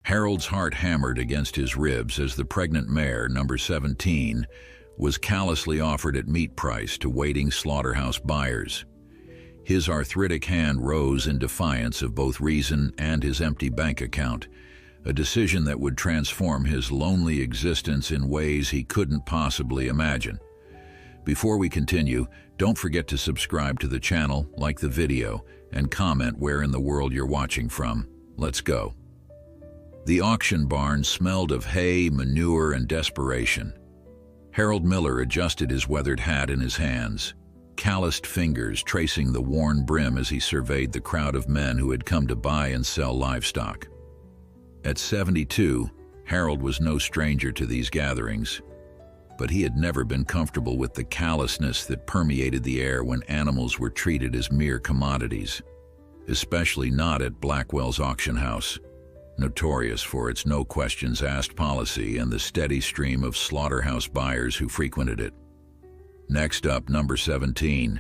Harold's heart hammered against his ribs as the pregnant mare, number 17, was callously offered at meat price to waiting slaughterhouse buyers. His arthritic hand rose in defiance of both reason and his empty bank account, a decision that would transform his lonely existence in ways he couldn't possibly imagine. Before we continue, don't forget to subscribe to the channel, like the video, and comment where in the world you're watching from. Let's go. The auction barn smelled of hay, manure, and desperation. Harold Miller adjusted his weathered hat in his hands, calloused fingers tracing the worn brim as he surveyed the crowd of men who had come to buy and sell livestock. At 72, Harold was no stranger to these gatherings, but he had never been comfortable with the callousness that permeated the air when animals were treated as mere commodities, especially not at Blackwell's auction house, notorious for its no-questions-asked policy and the steady stream of slaughterhouse buyers who frequented it. Next up, number 17.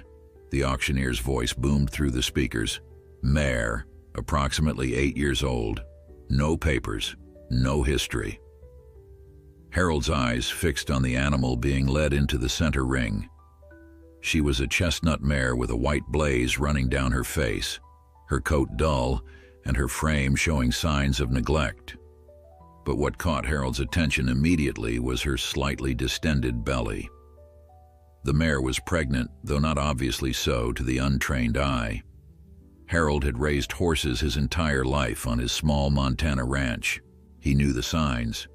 The auctioneer's voice boomed through the speakers. Mare, approximately 8 years old. No papers, no history. Harold's eyes fixed on the animal being led into the center ring. She was a chestnut mare with a white blaze running down her face, her coat dull, and her frame showing signs of neglect. But what caught Harold's attention immediately was her slightly distended belly. The mare was pregnant, though not obviously so to the untrained eye. Harold had raised horses his entire life on his small Montana ranch. He knew the signs.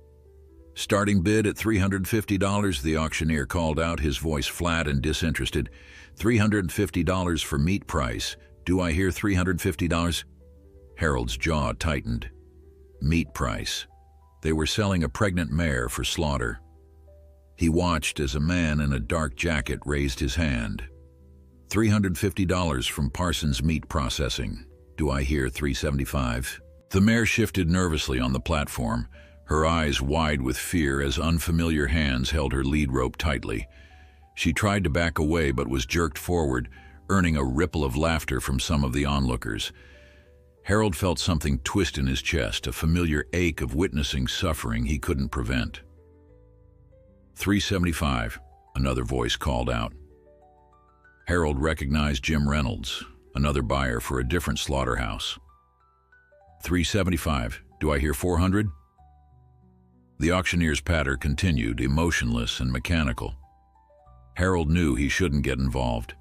Starting bid at $350, the auctioneer called out, his voice flat and disinterested. $350 for meat price. Do I hear $350? Harold's jaw tightened. Meat price. They were selling a pregnant mare for slaughter. He watched as a man in a dark jacket raised his hand. $350 from Parsons Meat Processing. Do I hear $375? The mare shifted nervously on the platform, her eyes wide with fear as unfamiliar hands held her lead rope tightly. She tried to back away but was jerked forward, earning a ripple of laughter from some of the onlookers. Harold felt something twist in his chest, a familiar ache of witnessing suffering he couldn't prevent. $375, another voice called out. Harold recognized Jim Reynolds, another buyer for a different slaughterhouse. $375, do I hear $400? The auctioneer's patter continued, emotionless and mechanical. Harold knew he shouldn't get involved.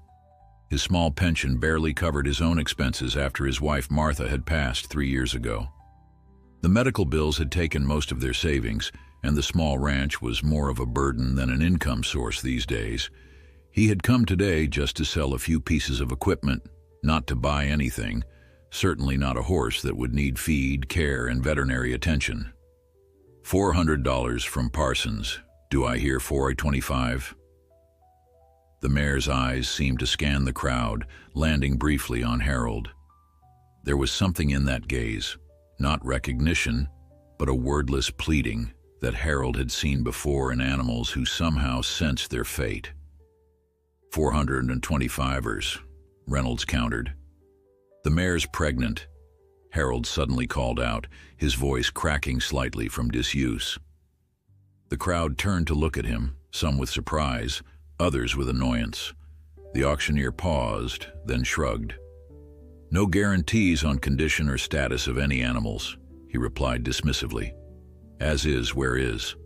His small pension barely covered his own expenses after his wife Martha had passed 3 years ago. The medical bills had taken most of their savings, and the small ranch was more of a burden than an income source these days. He had come today just to sell a few pieces of equipment, not to buy anything, certainly not a horse that would need feed, care, and veterinary attention. $400 from Parsons. Do I hear $425? The mare's eyes seemed to scan the crowd, landing briefly on Harold. There was something in that gaze, not recognition, but a wordless pleading that Harold had seen before in animals who somehow sensed their fate. $425ers, Reynolds countered. The mare's pregnant, Harold suddenly called out, his voice cracking slightly from disuse. The crowd turned to look at him, some with surprise, others with annoyance. The auctioneer paused, then shrugged. No guarantees on condition or status of any animals, he replied dismissively. As is, where is.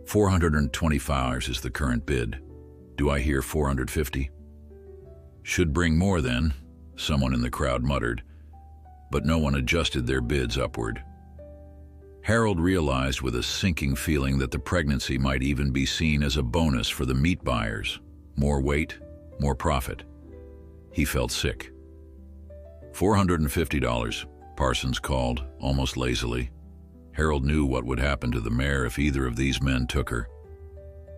$425 is the current bid. Do I hear $450? Should bring more then, someone in the crowd muttered, but no one adjusted their bids upward. Harold realized with a sinking feeling that the pregnancy might even be seen as a bonus for the meat buyers. More weight, more profit. He felt sick. $450, Parsons called, almost lazily. Harold knew what would happen to the mare if either of these men took her.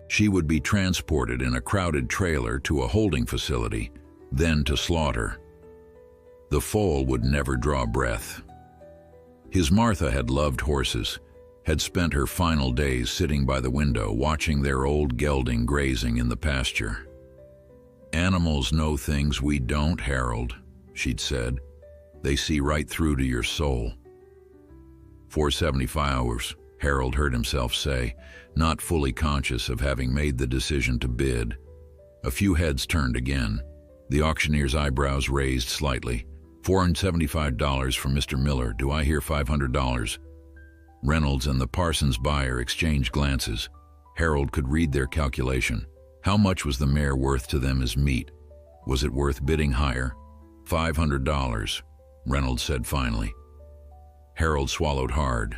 She would be transported in a crowded trailer to a holding facility, then to slaughter. The foal would never draw breath. His Martha had loved horses, had spent her final days sitting by the window watching their old gelding grazing in the pasture. "Animals know things we don't, Harold," she'd said. "They see right through to your soul." 475, Harold heard himself say, not fully conscious of having made the decision to bid. A few heads turned again. The auctioneer's eyebrows raised slightly. $475 from Mr. Miller. Do I hear $500? Reynolds and the Parsons buyer exchanged glances. Harold could read their calculation. How much was the mare worth to them as meat? Was it worth bidding higher? $500, Reynolds said finally. Harold swallowed hard.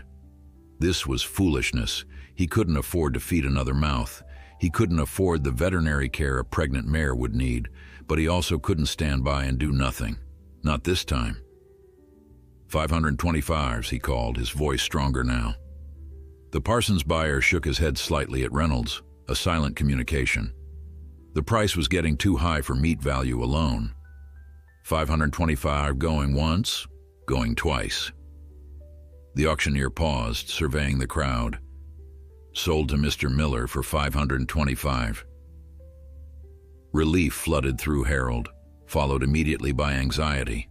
This was foolishness. He couldn't afford to feed another mouth. He couldn't afford the veterinary care a pregnant mare would need, but he also couldn't stand by and do nothing. Not this time. 525s, he called, his voice stronger now. The Parsons buyer shook his head slightly at Reynolds, a silent communication. The price was getting too high for meat value alone. 525 going once, going twice. The auctioneer paused, surveying the crowd. Sold to Mr. Miller for 525. Relief flooded through Harold, followed immediately by anxiety.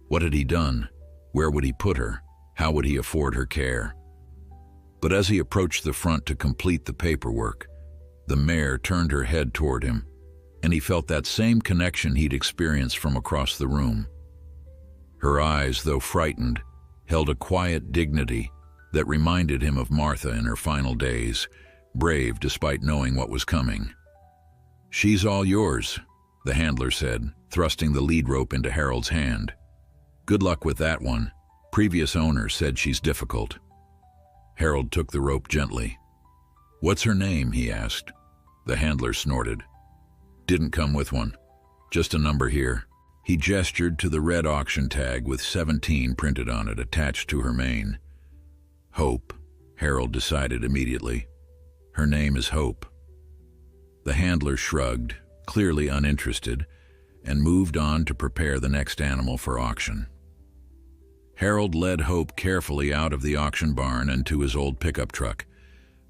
What had he done? Where would he put her? How would he afford her care? But as he approached the front to complete the paperwork, the mare turned her head toward him, and he felt that same connection he'd experienced from across the room. Her eyes, though frightened, held a quiet dignity that reminded him of Martha in her final days, brave despite knowing what was coming. "She's all yours," the handler said, thrusting the lead rope into Harold's hand. "Good luck with that one. Previous owner said she's difficult." Harold took the rope gently. "What's her name?" he asked. The handler snorted. "Didn't come with one. Just a number here." He gestured to the red auction tag with 17 printed on it attached to her mane. "Hope," Harold decided immediately. "Her name is Hope." The handler shrugged, clearly uninterested, and moved on to prepare the next animal for auction. Harold led Hope carefully out of the auction barn and to his old pickup truck.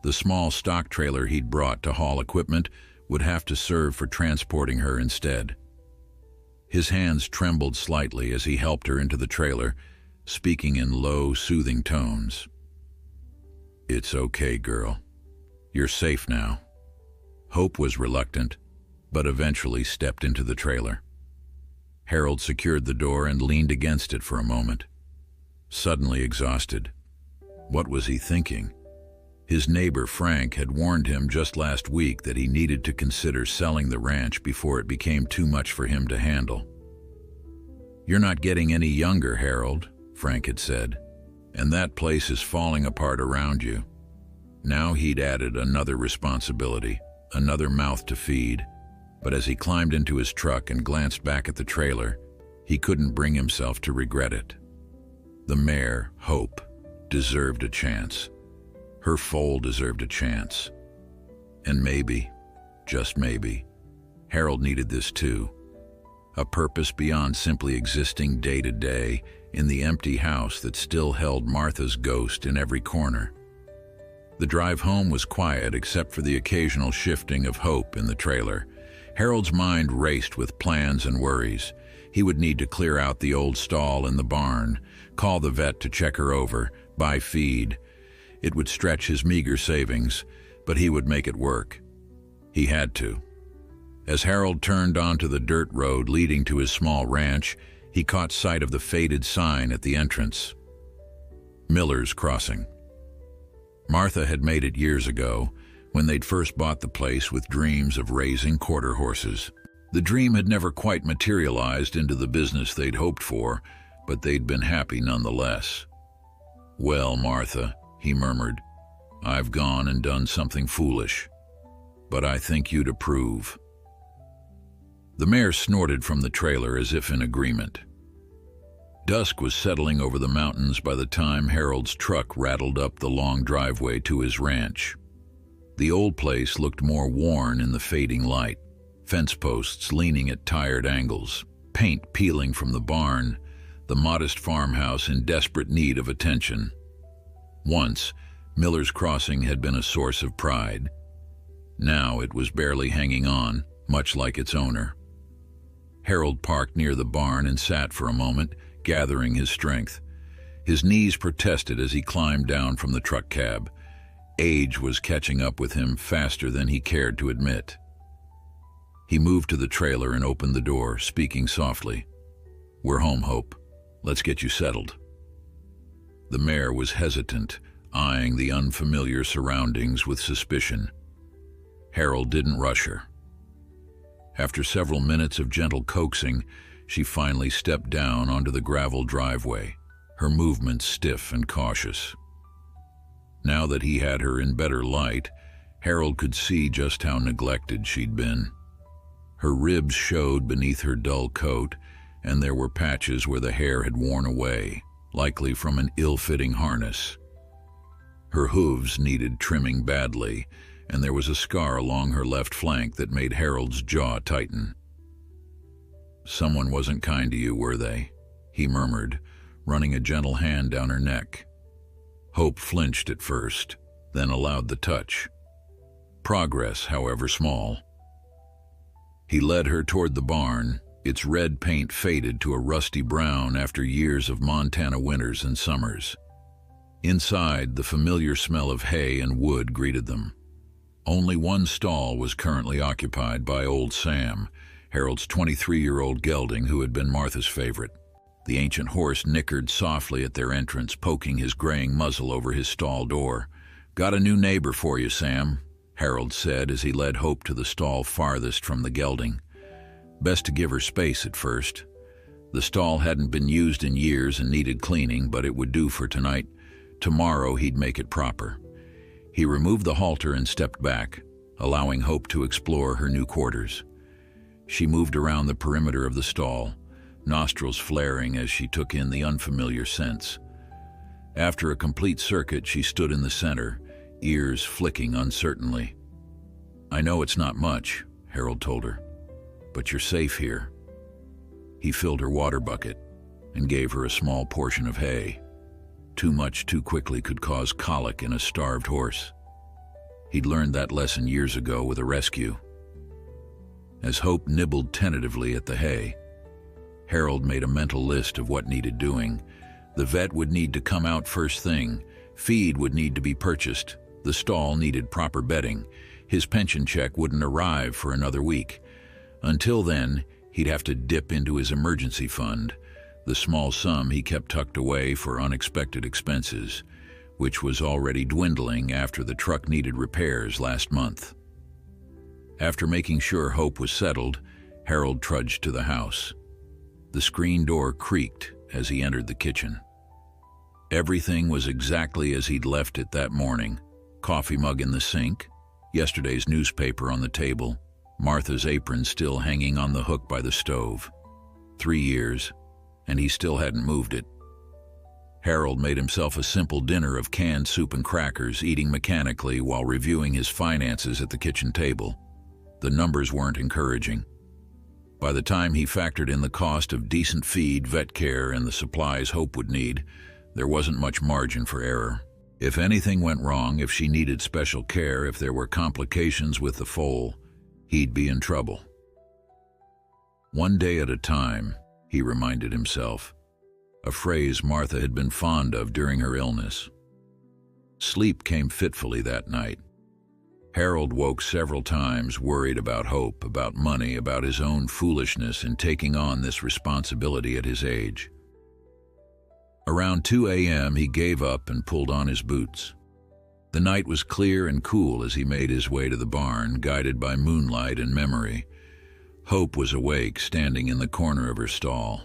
The small stock trailer he'd brought to haul equipment would have to serve for transporting her instead. His hands trembled slightly as he helped her into the trailer, speaking in low, soothing tones. "It's okay, girl. You're safe now." Hope was reluctant, but eventually stepped into the trailer. Harold secured the door and leaned against it for a moment, suddenly exhausted. What was he thinking? His neighbor Frank had warned him just last week that he needed to consider selling the ranch before it became too much for him to handle. "You're not getting any younger, Harold," Frank had said, "and that place is falling apart around you." Now he'd added another responsibility, another mouth to feed, but as he climbed into his truck and glanced back at the trailer, he couldn't bring himself to regret it. The mare, Hope, deserved a chance. Her foal deserved a chance. And maybe, just maybe, Harold needed this too. A purpose beyond simply existing day to day in the empty house that still held Martha's ghost in every corner. The drive home was quiet except for the occasional shifting of Hope in the trailer. Harold's mind raced with plans and worries. He would need to clear out the old stall in the barn, call the vet to check her over, buy feed. It would stretch his meager savings, but he would make it work. He had to. As Harold turned onto the dirt road leading to his small ranch, he caught sight of the faded sign at the entrance. Miller's Crossing. Martha had made it years ago, when they'd first bought the place with dreams of raising quarter horses. The dream had never quite materialized into the business they'd hoped for, but they'd been happy nonetheless. "Well, Martha," he murmured, "I've gone and done something foolish, but I think you'd approve." The mare snorted from the trailer as if in agreement. Dusk was settling over the mountains by the time Harold's truck rattled up the long driveway to his ranch. The old place looked more worn in the fading light, fence posts leaning at tired angles, paint peeling from the barn, the modest farmhouse in desperate need of attention. Once, Miller's Crossing had been a source of pride. Now it was barely hanging on, much like its owner. Harold parked near the barn and sat for a moment, gathering his strength. His knees protested as he climbed down from the truck cab. Age was catching up with him faster than he cared to admit. He moved to the trailer and opened the door, speaking softly. "We're home, Hope. Let's get you settled." The mare was hesitant, eyeing the unfamiliar surroundings with suspicion. Harold didn't rush her. After several minutes of gentle coaxing, she finally stepped down onto the gravel driveway, her movements stiff and cautious. Now that he had her in better light, Harold could see just how neglected she'd been. Her ribs showed beneath her dull coat, and there were patches where the hair had worn away, likely from an ill-fitting harness. Her hooves needed trimming badly, and there was a scar along her left flank that made Harold's jaw tighten. "Someone wasn't kind to you, were they?" he murmured, running a gentle hand down her neck. Hope flinched at first, then allowed the touch. Progress, however small. He led her toward the barn, its red paint faded to a rusty brown after years of Montana winters and summers. Inside, the familiar smell of hay and wood greeted them. Only one stall was currently occupied by old Sam, Harold's 23-year-old gelding who had been Martha's favorite. The ancient horse nickered softly at their entrance, poking his graying muzzle over his stall door. "Got a new neighbor for you, Sam," Harold said as he led Hope to the stall farthest from the gelding. Best to give her space at first. The stall hadn't been used in years and needed cleaning, but it would do for tonight. Tomorrow he'd make it proper. He removed the halter and stepped back, allowing Hope to explore her new quarters. She moved around the perimeter of the stall, nostrils flaring as she took in the unfamiliar scents. After a complete circuit, she stood in the center, ears flicking uncertainly. "I know it's not much," Harold told her, "but you're safe here." He filled her water bucket and gave her a small portion of hay. Too much too quickly could cause colic in a starved horse. He'd learned that lesson years ago with a rescue. As Hope nibbled tentatively at the hay, Harold made a mental list of what needed doing. The vet would need to come out first thing, feed would need to be purchased, the stall needed proper bedding, his pension check wouldn't arrive for another week. Until then, he'd have to dip into his emergency fund, the small sum he kept tucked away for unexpected expenses, which was already dwindling after the truck needed repairs last month. After making sure Hope was settled, Harold trudged to the house. The screen door creaked as he entered the kitchen. Everything was exactly as he'd left it that morning. Coffee mug in the sink, yesterday's newspaper on the table, Martha's apron still hanging on the hook by the stove. 3 years, and he still hadn't moved it. Harold made himself a simple dinner of canned soup and crackers, eating mechanically while reviewing his finances at the kitchen table. The numbers weren't encouraging. By the time he factored in the cost of decent feed, vet care, and the supplies Hope would need, there wasn't much margin for error. If anything went wrong, if she needed special care, if there were complications with the foal, he'd be in trouble. One day at a time, he reminded himself, a phrase Martha had been fond of during her illness. Sleep came fitfully that night. Harold woke several times, worried about Hope, about money, about his own foolishness in taking on this responsibility at his age. Around 2 a.m., he gave up and pulled on his boots. The night was clear and cool as he made his way to the barn, guided by moonlight and memory. Hope was awake, standing in the corner of her stall.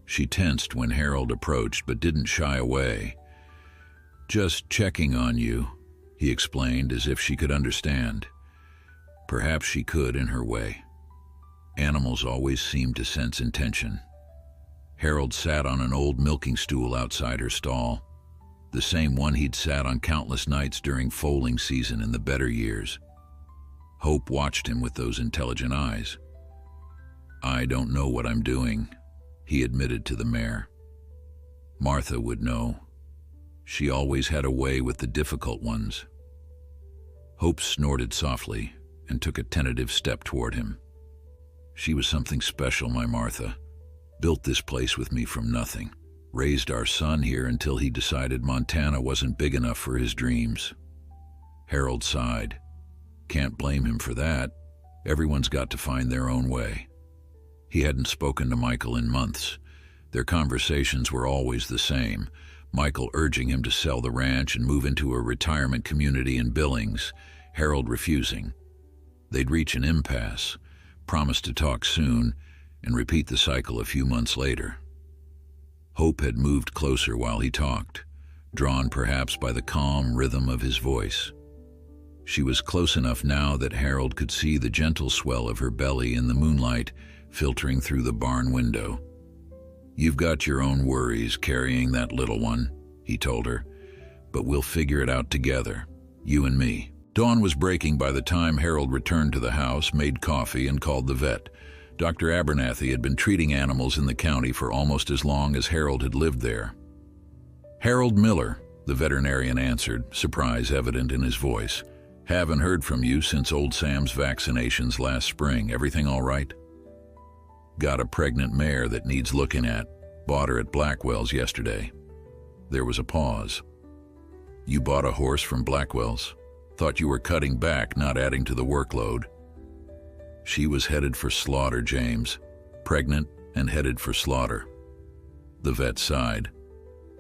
She tensed when Harold approached, but didn't shy away. "Just checking on you," he explained, as if she could understand. Perhaps she could in her way. Animals always seemed to sense intention. Harold sat on an old milking stool outside her stall, the same one he'd sat on countless nights during foaling season in the better years. Hope watched him with those intelligent eyes. "I don't know what I'm doing," he admitted to the mare. Martha would know. She always had a way with the difficult ones. Hope snorted softly and took a tentative step toward him. "She was something special, my Martha. Built this place with me from nothing." Raised our son here until he decided Montana wasn't big enough for his dreams. Harold sighed. Can't blame him for that. Everyone's got to find their own way. He hadn't spoken to Michael in months. Their conversations were always the same. Michael urging him to sell the ranch and move into a retirement community in Billings, Harold refusing. They'd reach an impasse, promise to talk soon, and repeat the cycle a few months later. Hope had moved closer while he talked, drawn perhaps by the calm rhythm of his voice. She was close enough now that Harold could see the gentle swell of her belly in the moonlight filtering through the barn window. "You've got your own worries carrying that little one," he told her, "but we'll figure it out together, you and me." Dawn was breaking by the time Harold returned to the house, made coffee, and called the vet. Dr. Abernathy had been treating animals in the county for almost as long as Harold had lived there. "Harold Miller," the veterinarian answered, surprise evident in his voice. "Haven't heard from you since old Sam's vaccinations last spring. Everything all right?" "Got a pregnant mare that needs looking at. Bought her at Blackwell's yesterday." There was a pause. "You bought a horse from Blackwell's? Thought you were cutting back, not adding to the workload." "She was headed for slaughter, James. Pregnant and headed for slaughter." The vet sighed.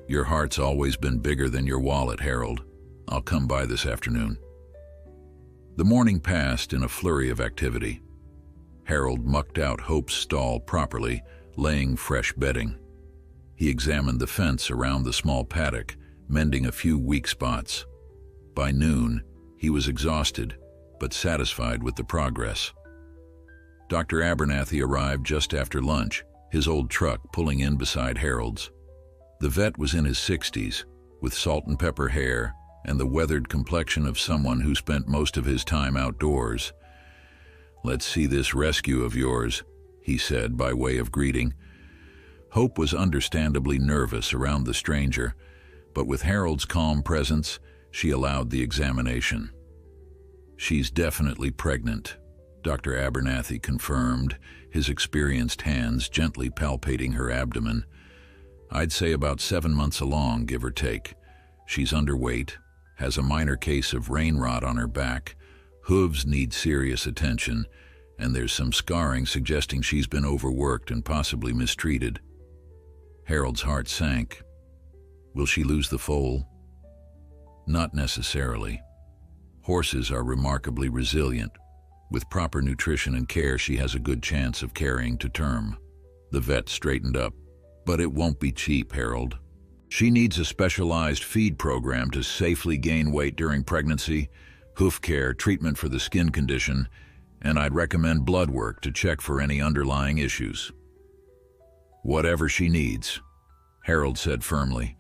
"Your heart's always been bigger than your wallet, Harold. I'll come by this afternoon." The morning passed in a flurry of activity. Harold mucked out Hope's stall properly, laying fresh bedding. He examined the fence around the small paddock, mending a few weak spots. By noon, he was exhausted, but satisfied with the progress. Dr. Abernathy arrived just after lunch, his old truck pulling in beside Harold's. The vet was in his 60s, with salt and pepper hair and the weathered complexion of someone who spent most of his time outdoors. "Let's see this rescue of yours," he said by way of greeting. Hope was understandably nervous around the stranger, but with Harold's calm presence, she allowed the examination. "She's definitely pregnant," Dr. Abernathy confirmed, his experienced hands gently palpating her abdomen. "I'd say about 7 months along, give or take. She's underweight, has a minor case of rain rot on her back, hooves need serious attention, and there's some scarring suggesting she's been overworked and possibly mistreated." Harold's heart sank. "Will she lose the foal?" "Not necessarily. Horses are remarkably resilient. With proper nutrition and care, she has a good chance of carrying to term." The vet straightened up. "But it won't be cheap, Harold. She needs a specialized feed program to safely gain weight during pregnancy, hoof care, treatment for the skin condition, and I'd recommend blood work to check for any underlying issues." "Whatever she needs," Harold said firmly,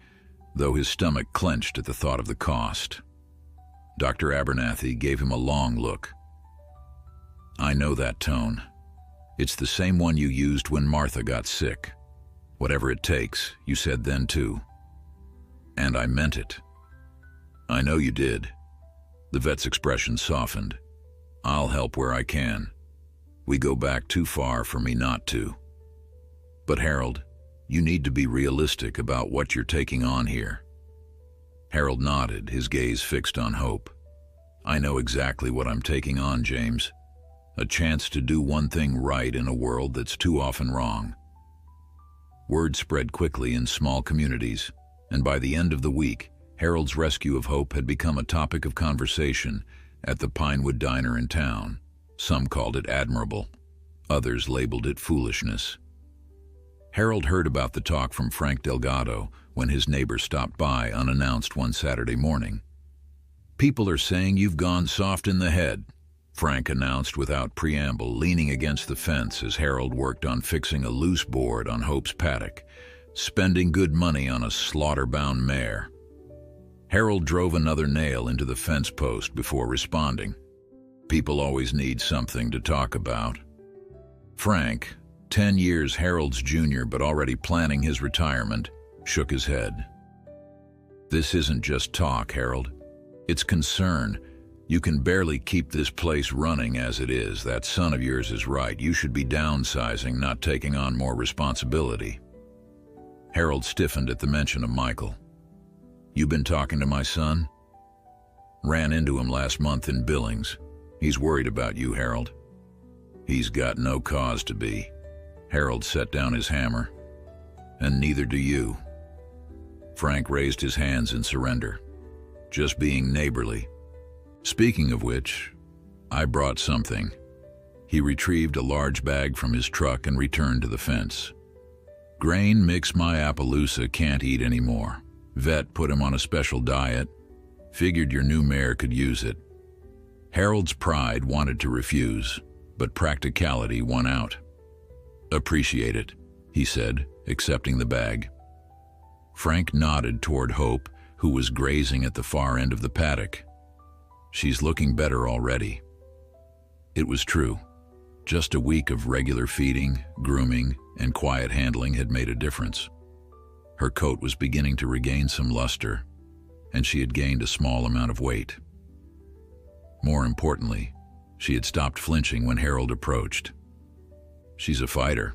though his stomach clenched at the thought of the cost. Dr. Abernathy gave him a long look. "I know that tone. It's the same one you used when Martha got sick. Whatever it takes, you said then too." "And I meant it." "I know you did." The vet's expression softened. "I'll help where I can. We go back too far for me not to. But Harold, you need to be realistic about what you're taking on here." Harold nodded, his gaze fixed on Hope. "I know exactly what I'm taking on, James. A chance to do one thing right in a world that's too often wrong." Word spread quickly in small communities, and by the end of the week, Harold's rescue of Hope had become a topic of conversation at the Pinewood Diner in town. Some called it admirable. Others labeled it foolishness. Harold heard about the talk from Frank Delgado when his neighbor stopped by unannounced one Saturday morning. "People are saying you've gone soft in the head," Frank announced without preamble, leaning against the fence as Harold worked on fixing a loose board on Hope's paddock, spending good money on a slaughter-bound mare. Harold drove another nail into the fence post before responding. "People always need something to talk about." Frank, 10 years Harold's junior but already planning his retirement, shook his head. "This isn't just talk, Harold. It's concern. You can barely keep this place running as it is. That son of yours is right. You should be downsizing, not taking on more responsibility." Harold stiffened at the mention of Michael. "You been talking to my son?" "Ran into him last month in Billings. He's worried about you, Harold." "He's got no cause to be." Harold set down his hammer. "And neither do you." Frank raised his hands in surrender. "Just being neighborly. Speaking of which, I brought something." He retrieved a large bag from his truck and returned to the fence. "Grain mix my Appaloosa can't eat anymore. Vet put him on a special diet. Figured your new mare could use it." Harold's pride wanted to refuse, but practicality won out. "Appreciate it," he said, accepting the bag. Frank nodded toward Hope, who was grazing at the far end of the paddock. "She's looking better already." It was true. Just a week of regular feeding, grooming, and quiet handling had made a difference. Her coat was beginning to regain some luster, and she had gained a small amount of weight. More importantly, she had stopped flinching when Harold approached. "She's a fighter,"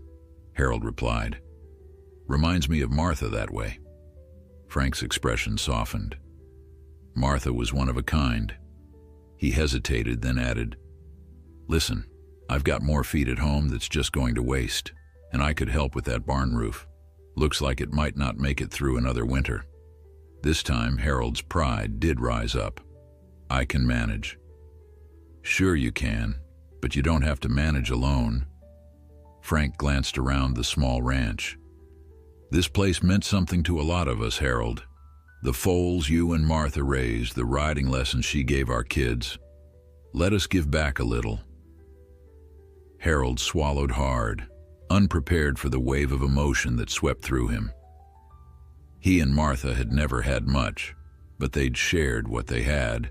Harold replied. "Reminds me of Martha that way." Frank's expression softened. Martha was one of a kind. He hesitated, then added, "Listen, I've got more feed at home that's just going to waste, and I could help with that barn roof. Looks like it might not make it through another winter." This time, Harold's pride did rise up. "I can manage." "Sure you can, but you don't have to manage alone." Frank glanced around the small ranch. "This place meant something to a lot of us, Harold. The foals you and Martha raised, the riding lessons she gave our kids. Let us give back a little." Harold swallowed hard, unprepared for the wave of emotion that swept through him. He and Martha had never had much, but they'd shared what they had: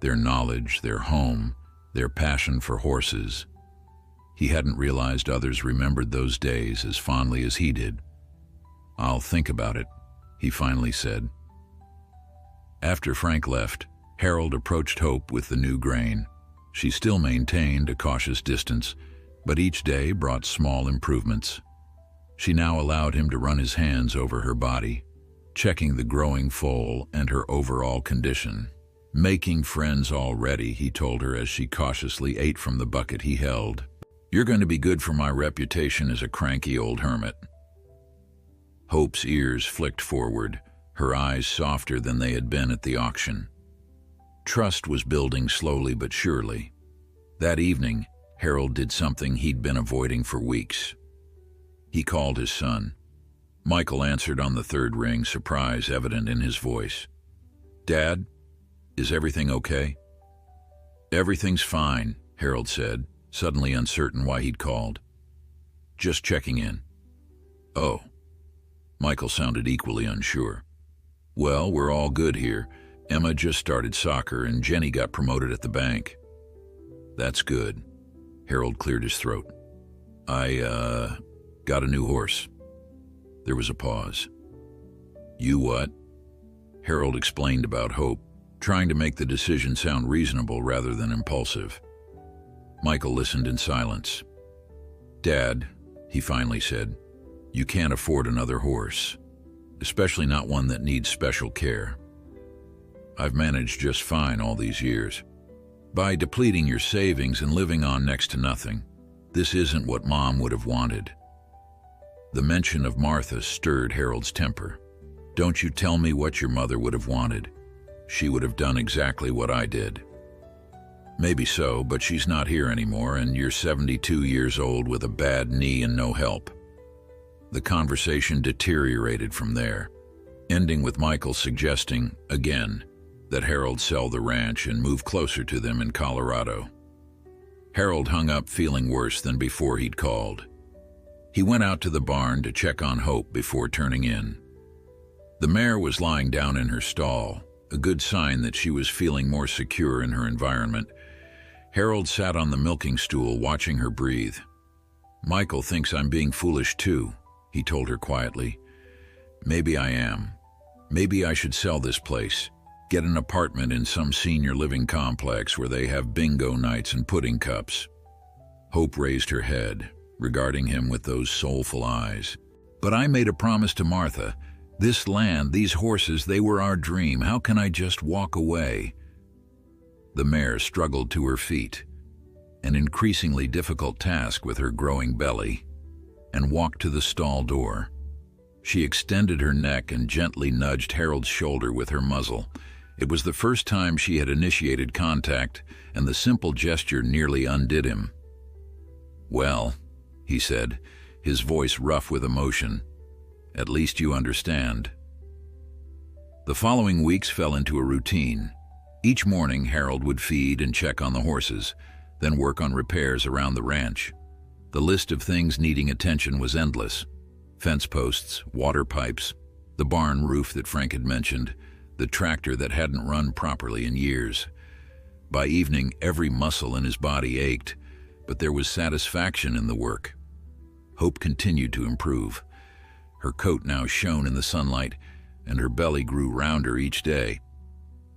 their knowledge, their home, their passion for horses. He hadn't realized others remembered those days as fondly as he did. "I'll think about it," he finally said. After Frank left, Harold approached Hope with the new grain. She still maintained a cautious distance, but each day brought small improvements. She now allowed him to run his hands over her body, checking the growing foal and her overall condition. "Making friends already," he told her as she cautiously ate from the bucket he held. "You're going to be good for my reputation as a cranky old hermit." Hope's ears flicked forward, her eyes softer than they had been at the auction. Trust was building slowly but surely. That evening, Harold did something he'd been avoiding for weeks. He called his son. Michael answered on the third ring, surprise evident in his voice. "Dad, is everything okay?" "Everything's fine," Harold said, suddenly uncertain why he'd called. "Just checking in." "Oh." Michael sounded equally unsure. "Well, we're all good here. Emma just started soccer and Jenny got promoted at the bank." "That's good." Harold cleared his throat. I got a new horse." There was a pause. "You what?" Harold explained about Hope, trying to make the decision sound reasonable rather than impulsive. Michael listened in silence. "Dad," he finally said, "you can't afford another horse, especially not one that needs special care. I've managed just fine all these years. By depleting your savings and living on next to nothing, this isn't what Mom would have wanted." The mention of Martha stirred Harold's temper. "Don't you tell me what your mother would have wanted. She would have done exactly what I did." "Maybe so, but she's not here anymore, and you're 72 years old with a bad knee and no help." The conversation deteriorated from there, ending with Michael suggesting, again, that Harold sell the ranch and move closer to them in Colorado. Harold hung up feeling worse than before he'd called. He went out to the barn to check on Hope before turning in. The mare was lying down in her stall, a good sign that she was feeling more secure in her environment. Harold sat on the milking stool watching her breathe. "Michael thinks I'm being foolish too," he told her quietly. "Maybe I am. Maybe I should sell this place. Get an apartment in some senior living complex where they have bingo nights and pudding cups." Hope raised her head, regarding him with those soulful eyes. But I made a promise to Martha. This land, these horses, they were our dream. How can I just walk away? The mare struggled to her feet, an increasingly difficult task with her growing belly, and walked to the stall door. She extended her neck and gently nudged Harold's shoulder with her muzzle. It was the first time she had initiated contact, and the simple gesture nearly undid him. "Well," he said, his voice rough with emotion, "at least you understand." The following weeks fell into a routine. Each morning, Harold would feed and check on the horses, then work on repairs around the ranch. The list of things needing attention was endless. Fence posts, water pipes, the barn roof that Frank had mentioned, the tractor that hadn't run properly in years. By evening, every muscle in his body ached, but there was satisfaction in the work. Hope continued to improve. Her coat now shone in the sunlight, and her belly grew rounder each day.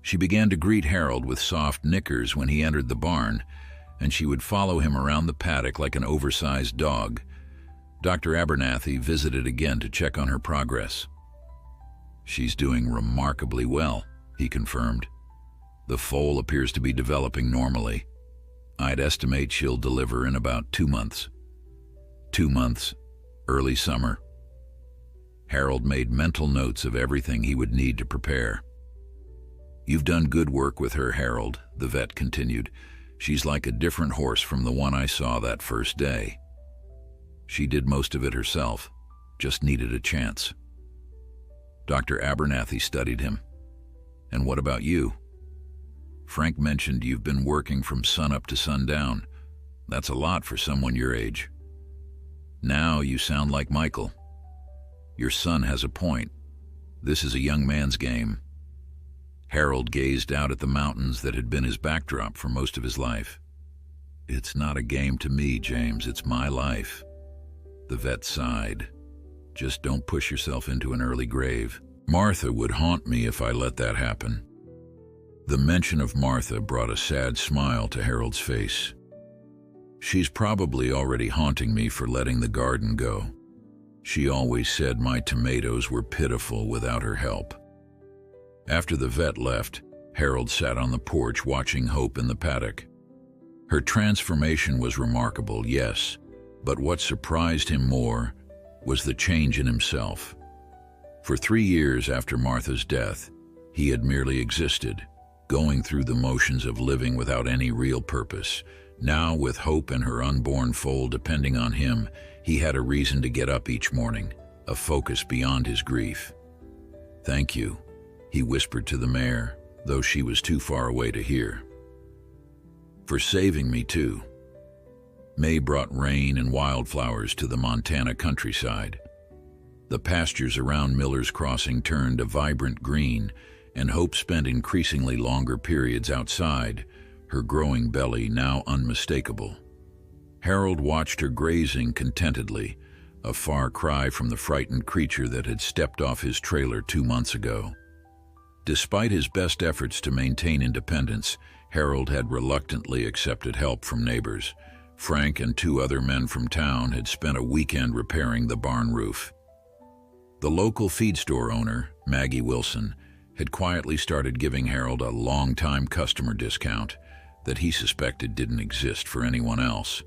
She began to greet Harold with soft nickers when he entered the barn, and she would follow him around the paddock like an oversized dog. Dr. Abernathy visited again to check on her progress. "She's doing remarkably well," he confirmed. "The foal appears to be developing normally. I'd estimate she'll deliver in about 2 months." 2 months, early summer. Harold made mental notes of everything he would need to prepare. "You've done good work with her, Harold," the vet continued. "She's like a different horse from the one I saw that first day. She did most of it herself, just needed a chance." Dr. Abernathy studied him. "And what about you? Frank mentioned you've been working from sunup to sundown. That's a lot for someone your age. Now you sound like Michael. Your son has a point. This is a young man's game." Harold gazed out at the mountains that had been his backdrop for most of his life. "It's not a game to me, James. It's my life." The vet sighed. "Just don't push yourself into an early grave. Martha would haunt me if I let that happen." The mention of Martha brought a sad smile to Harold's face. "She's probably already haunting me for letting the garden go. She always said my tomatoes were pitiful without her help." After the vet left, Harold sat on the porch watching Hope in the paddock. Her transformation was remarkable, yes, but what surprised him more was the change in himself. For 3 years after Martha's death, he had merely existed, going through the motions of living without any real purpose. Now, with Hope and her unborn foal depending on him, he had a reason to get up each morning, a focus beyond his grief. "Thank you," he whispered to the mare, though she was too far away to hear. "For saving me, too." May brought rain and wildflowers to the Montana countryside. The pastures around Miller's Crossing turned a vibrant green, and Hope spent increasingly longer periods outside, her growing belly now unmistakable. Harold watched her grazing contentedly, a far cry from the frightened creature that had stepped off his trailer 2 months ago. Despite his best efforts to maintain independence, Harold had reluctantly accepted help from neighbors. Frank and 2 other men from town had spent a weekend repairing the barn roof. The local feed store owner, Maggie Wilson, had quietly started giving Harold a long-time customer discount that he suspected didn't exist for anyone else.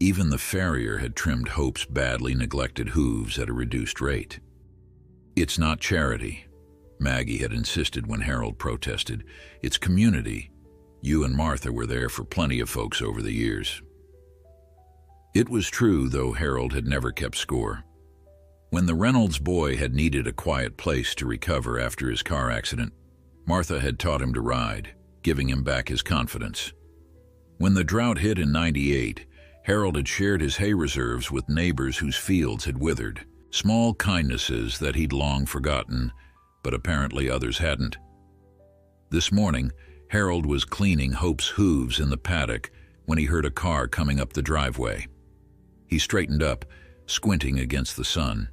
Even the farrier had trimmed Hope's badly neglected hooves at a reduced rate. "It's not charity," Maggie had insisted when Harold protested. "It's community. You and Martha were there for plenty of folks over the years." It was true, though Harold had never kept score. When the Reynolds boy had needed a quiet place to recover after his car accident, Martha had taught him to ride, giving him back his confidence. When the drought hit in '98, Harold had shared his hay reserves with neighbors whose fields had withered. Small kindnesses that he'd long forgotten, but apparently others hadn't. This morning, Harold was cleaning Hope's hooves in the paddock when he heard a car coming up the driveway. He straightened up, squinting against the sun.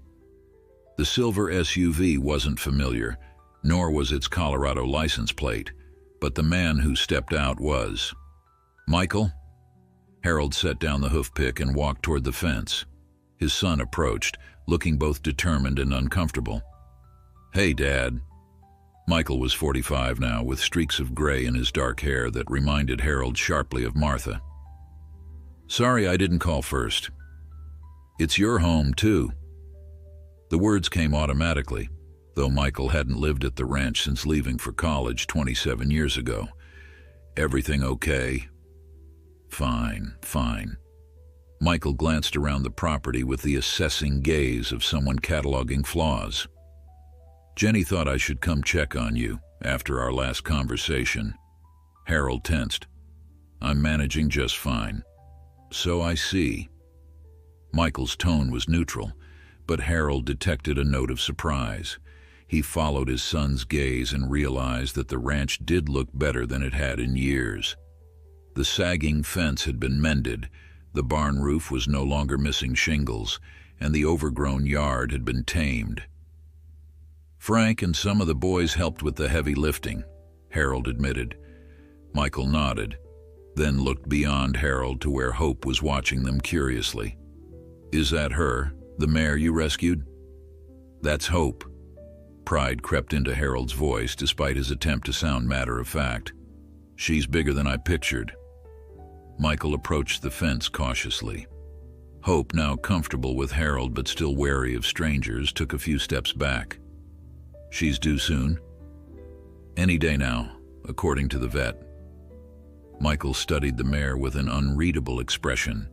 The silver SUV wasn't familiar, nor was its Colorado license plate, but the man who stepped out was. "Michael?" Harold set down the hoof pick and walked toward the fence. His son approached, looking both determined and uncomfortable. "Hey, Dad." Michael was 45 now, with streaks of gray in his dark hair that reminded Harold sharply of Martha. "Sorry I didn't call first. It's your home, too." The words came automatically, though Michael hadn't lived at the ranch since leaving for college 27 years ago. "Everything okay?" "Fine, fine." Michael glanced around the property with the assessing gaze of someone cataloging flaws. "Jenny thought I should come check on you after our last conversation." Harold tensed. "I'm managing just fine." "So I see." Michael's tone was neutral, but Harold detected a note of surprise. He followed his son's gaze and realized that the ranch did look better than it had in years. The sagging fence had been mended, the barn roof was no longer missing shingles, and the overgrown yard had been tamed. "Frank and some of the boys helped with the heavy lifting," Harold admitted. Michael nodded, then looked beyond Harold to where Hope was watching them curiously. "Is that her, the mare you rescued?" "That's Hope." Pride crept into Harold's voice despite his attempt to sound matter-of-fact. "She's bigger than I pictured." Michael approached the fence cautiously. Hope, now comfortable with Harold but still wary of strangers, took a few steps back. "She's due soon?" "Any day now, according to the vet." Michael studied the mare with an unreadable expression.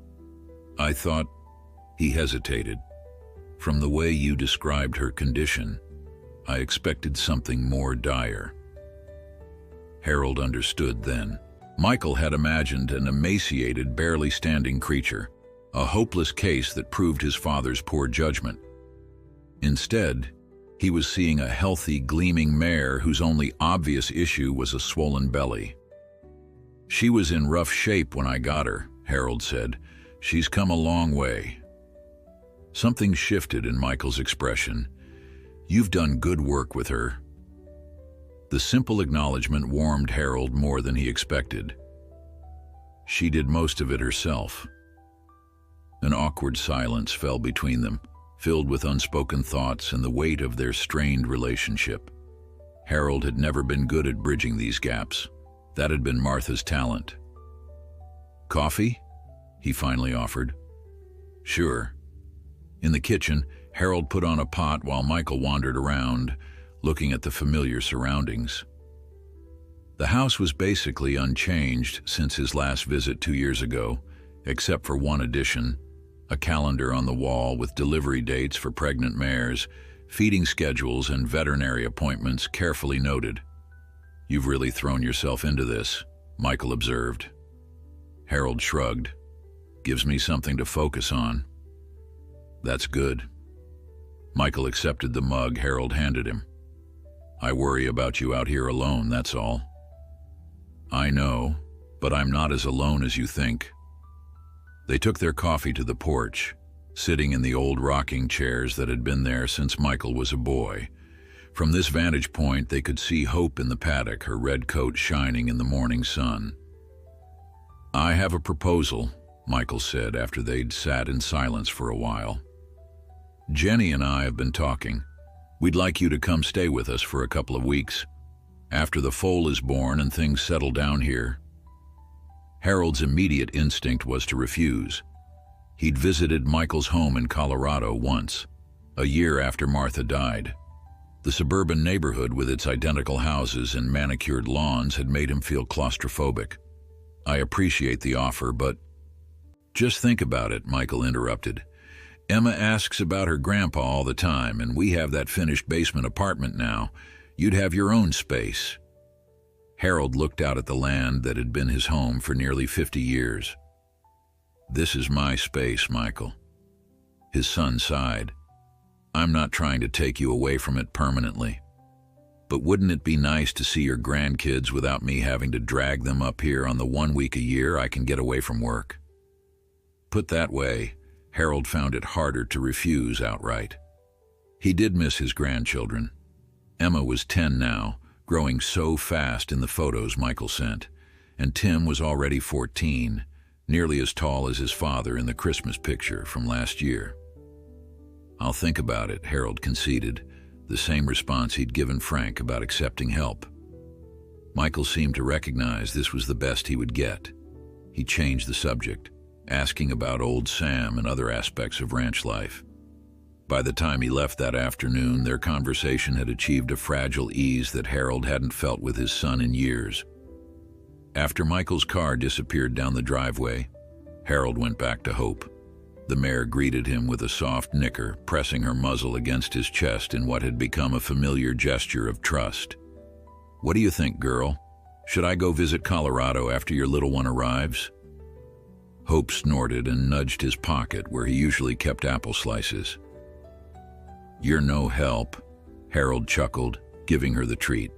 "I thought—" He hesitated. "From the way you described her condition, I expected something more dire." Harold understood then. Michael had imagined an emaciated, barely standing creature, a hopeless case that proved his father's poor judgment. Instead, he was seeing a healthy, gleaming mare whose only obvious issue was a swollen belly. "She was in rough shape when I got her," Harold said. "She's come a long way." Something shifted in Michael's expression. "You've done good work with her." The simple acknowledgement warmed Harold more than he expected. "She did most of it herself." An awkward silence fell between them, filled with unspoken thoughts and the weight of their strained relationship. Harold had never been good at bridging these gaps. That had been Martha's talent. "Coffee?" he finally offered. "Sure." In the kitchen, Harold put on a pot while Michael wandered around, looking at the familiar surroundings. The house was basically unchanged since his last visit 2 years ago, except for one addition: a calendar on the wall with delivery dates for pregnant mares, feeding schedules, and veterinary appointments carefully noted. "You've really thrown yourself into this," Michael observed. Harold shrugged. "Gives me something to focus on." "That's good." Michael accepted the mug Harold handed him. "I worry about you out here alone, that's all." "I know, but I'm not as alone as you think." They took their coffee to the porch, sitting in the old rocking chairs that had been there since Michael was a boy. From this vantage point, they could see Hope in the paddock, her red coat shining in the morning sun. "I have a proposal," Michael said after they'd sat in silence for a while. "Jenny and I have been talking. We'd like you to come stay with us for a couple of weeks, after the foal is born and things settle down here." Harold's immediate instinct was to refuse. He'd visited Michael's home in Colorado once, a year after Martha died. The suburban neighborhood with its identical houses and manicured lawns had made him feel claustrophobic. "I appreciate the offer, but—" "Just think about it," Michael interrupted. "Emma asks about her grandpa all the time, and we have that finished basement apartment now. You'd have your own space." Harold looked out at the land that had been his home for nearly 50 years. "This is my space, Michael." His son sighed. "I'm not trying to take you away from it permanently. But wouldn't it be nice to see your grandkids without me having to drag them up here on the 1 week a year I can get away from work?" Put that way, Harold found it harder to refuse outright. He did miss his grandchildren. Emma was 10 now, growing so fast in the photos Michael sent, and Tim was already 14, nearly as tall as his father in the Christmas picture from last year. "I'll think about it," Harold conceded, the same response he'd given Frank about accepting help. Michael seemed to recognize this was the best he would get. He changed the subject, asking about old Sam and other aspects of ranch life. By the time he left that afternoon, their conversation had achieved a fragile ease that Harold hadn't felt with his son in years. After Michael's car disappeared down the driveway, Harold went back to Hope. The mare greeted him with a soft nicker, pressing her muzzle against his chest in what had become a familiar gesture of trust. "What do you think, girl? Should I go visit Colorado after your little one arrives?" Hope snorted and nudged his pocket where he usually kept apple slices. "You're no help," Harold chuckled, giving her the treat.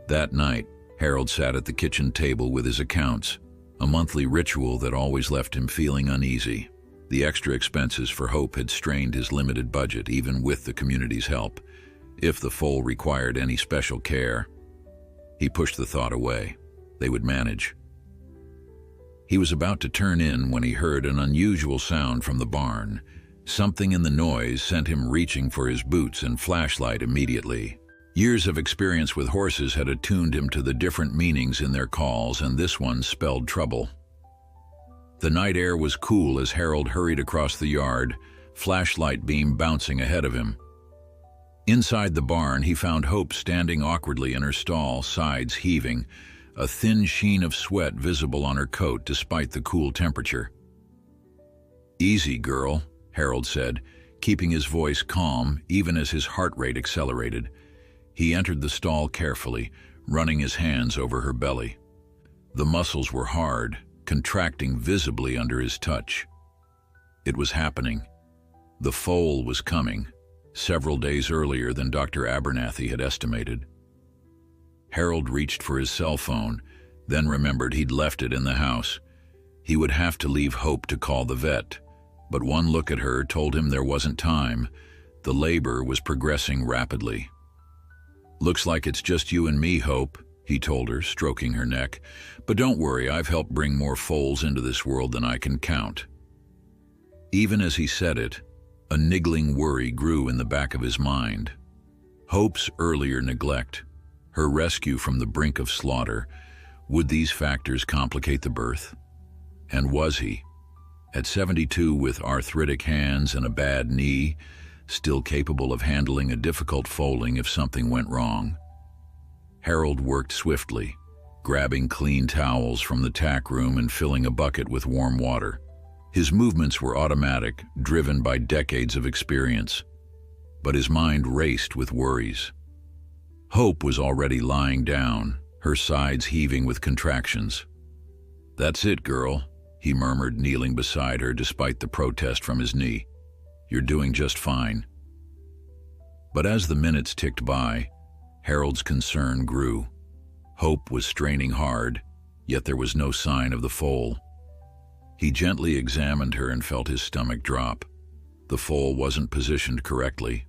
That night, Harold sat at the kitchen table with his accounts, a monthly ritual that always left him feeling uneasy. The extra expenses for Hope had strained his limited budget, even with the community's help. If the foal required any special care, he pushed the thought away. They would manage. He was about to turn in when he heard an unusual sound from the barn. Something in the noise sent him reaching for his boots and flashlight immediately. Years of experience with horses had attuned him to the different meanings in their calls, and this one spelled trouble. The night air was cool as Harold hurried across the yard, flashlight beam bouncing ahead of him. Inside the barn, he found Hope standing awkwardly in her stall, sides heaving, a thin sheen of sweat visible on her coat despite the cool temperature. "Easy, girl," Harold said, keeping his voice calm even as his heart rate accelerated. He entered the stall carefully, running his hands over her belly. The muscles were hard, contracting visibly under his touch. It was happening. The foal was coming, several days earlier than Dr. Abernathy had estimated. Harold reached for his cell phone, then remembered he'd left it in the house. He would have to leave Hope to call the vet, but one look at her told him there wasn't time. The labor was progressing rapidly. "Looks like it's just you and me, Hope," he told her, stroking her neck. "But don't worry, I've helped bring more foals into this world than I can count." Even as he said it, a niggling worry grew in the back of his mind. Hope's earlier neglect, her rescue from the brink of slaughter, would these factors complicate the birth? And was he, at 72 with arthritic hands and a bad knee, still capable of handling a difficult foaling if something went wrong? Harold worked swiftly, grabbing clean towels from the tack room and filling a bucket with warm water. His movements were automatic, driven by decades of experience. But his mind raced with worries. Hope was already lying down, her sides heaving with contractions. "That's it, girl," he murmured, kneeling beside her despite the protest from his knee. "You're doing just fine." But as the minutes ticked by, Harold's concern grew. Hope was straining hard, yet there was no sign of the foal. He gently examined her and felt his stomach drop. The foal wasn't positioned correctly.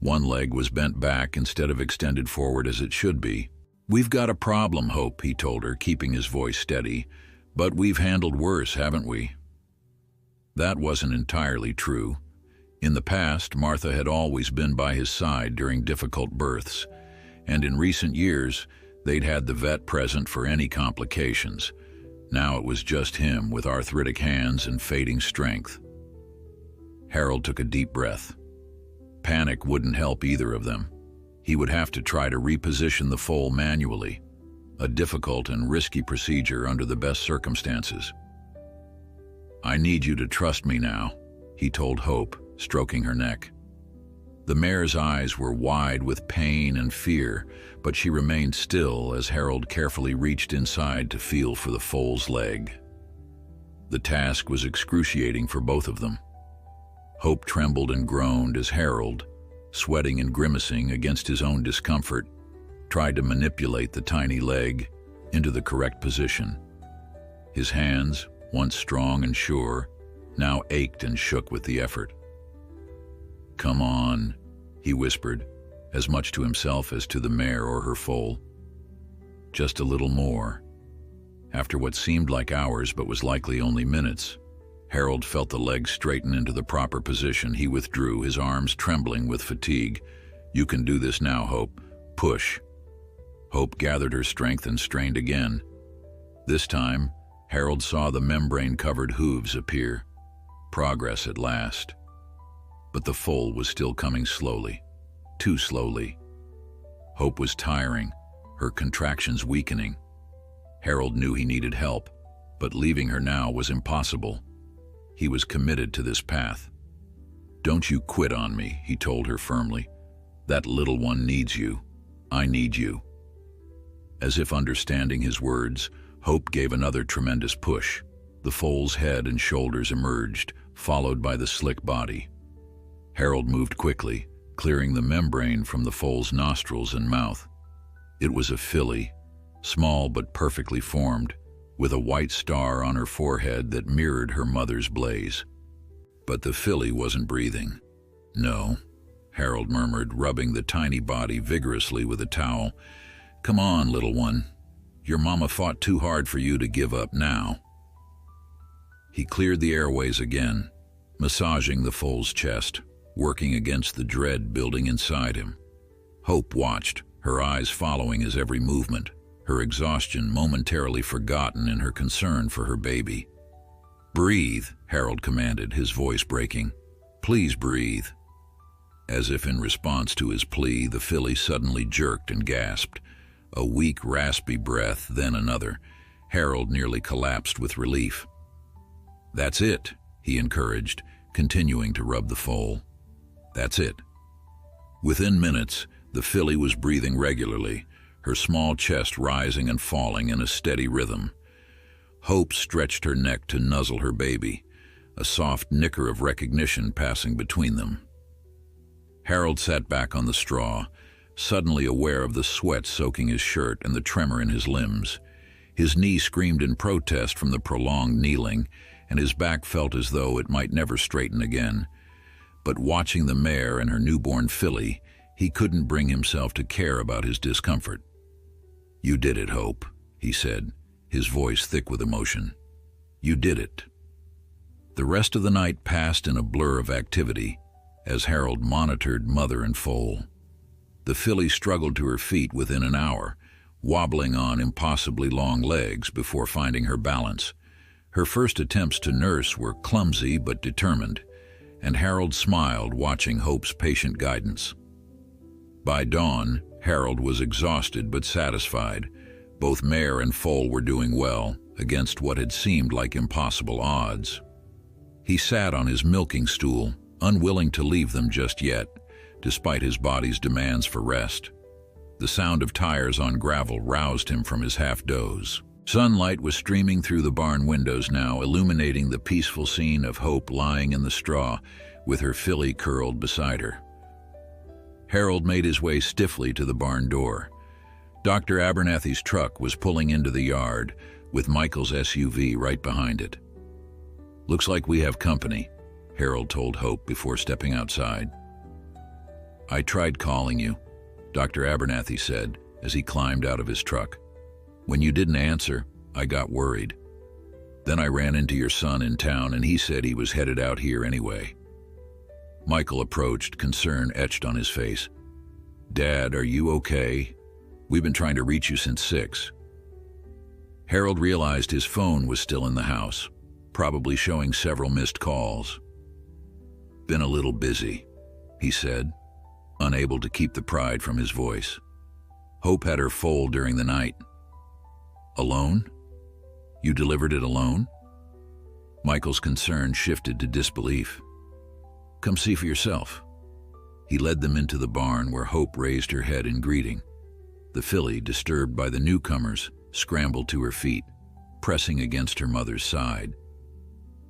One leg was bent back instead of extended forward as it should be. "We've got a problem, Hope," he told her, keeping his voice steady. "But we've handled worse, haven't we?" That wasn't entirely true. In the past, Martha had always been by his side during difficult births, and in recent years, they'd had the vet present for any complications. Now it was just him with arthritic hands and fading strength. Harold took a deep breath. Panic wouldn't help either of them. He would have to try to reposition the foal manually, a difficult and risky procedure under the best circumstances. "I need you to trust me now," he told Hope, stroking her neck. The mare's eyes were wide with pain and fear, but she remained still as Harold carefully reached inside to feel for the foal's leg. The task was excruciating for both of them. Hope trembled and groaned as Harold, sweating and grimacing against his own discomfort, tried to manipulate the tiny leg into the correct position. His hands, once strong and sure, now ached and shook with the effort. "Come on," he whispered, as much to himself as to the mare or her foal. "Just a little more." After what seemed like hours but was likely only minutes, Harold felt the legs straighten into the proper position. He withdrew, his arms trembling with fatigue. "You can do this now, Hope. Push." Hope gathered her strength and strained again. This time, Harold saw the membrane-covered hooves appear. Progress at last. But the foal was still coming slowly. Too slowly. Hope was tiring, her contractions weakening. Harold knew he needed help, but leaving her now was impossible. He was committed to this path. "Don't you quit on me," he told her firmly. "That little one needs you. I need you." As if understanding his words, Hope gave another tremendous push. The foal's head and shoulders emerged, followed by the slick body. Harold moved quickly, clearing the membrane from the foal's nostrils and mouth. It was a filly, small but perfectly formed, with a white star on her forehead that mirrored her mother's blaze. But the filly wasn't breathing. "No," Harold murmured, rubbing the tiny body vigorously with a towel. "Come on, little one. Your mama fought too hard for you to give up now." He cleared the airways again, massaging the foal's chest, working against the dread building inside him. Hope watched, her eyes following his every movement, her exhaustion momentarily forgotten in her concern for her baby. "Breathe," Harold commanded, his voice breaking. "Please breathe." As if in response to his plea, the filly suddenly jerked and gasped. A weak, raspy breath, then another. Harold nearly collapsed with relief. "That's it," he encouraged, continuing to rub the foal. "That's it." Within minutes, the filly was breathing regularly, her small chest rising and falling in a steady rhythm. Hope stretched her neck to nuzzle her baby, a soft nicker of recognition passing between them. Harold sat back on the straw, suddenly aware of the sweat soaking his shirt and the tremor in his limbs. His knee screamed in protest from the prolonged kneeling, and his back felt as though it might never straighten again. But watching the mare and her newborn filly, he couldn't bring himself to care about his discomfort. "You did it, Hope," he said, his voice thick with emotion. "You did it." The rest of the night passed in a blur of activity as Harold monitored mother and foal. The filly struggled to her feet within an hour, wobbling on impossibly long legs before finding her balance. Her first attempts to nurse were clumsy but determined, and Harold smiled watching Hope's patient guidance. By dawn, Harold was exhausted but satisfied. Both mare and foal were doing well, against what had seemed like impossible odds. He sat on his milking stool, unwilling to leave them just yet, despite his body's demands for rest. The sound of tires on gravel roused him from his half-doze. Sunlight was streaming through the barn windows now, illuminating the peaceful scene of Hope lying in the straw, with her filly curled beside her. Harold made his way stiffly to the barn door. Dr. Abernathy's truck was pulling into the yard, with Michael's SUV right behind it. "Looks like we have company," Harold told Hope before stepping outside. "I tried calling you," Dr. Abernathy said as he climbed out of his truck. "When you didn't answer, I got worried. Then I ran into your son in town and he said he was headed out here anyway." Michael approached, concern etched on his face. "Dad, are you okay? We've been trying to reach you since 6. Harold realized his phone was still in the house, probably showing several missed calls. "Been a little busy," he said, unable to keep the pride from his voice. "Hope had her foal during the night." "Alone? You delivered it alone?" Michael's concern shifted to disbelief. "Come see for yourself." He led them into the barn where Hope raised her head in greeting. The filly, disturbed by the newcomers, scrambled to her feet, pressing against her mother's side.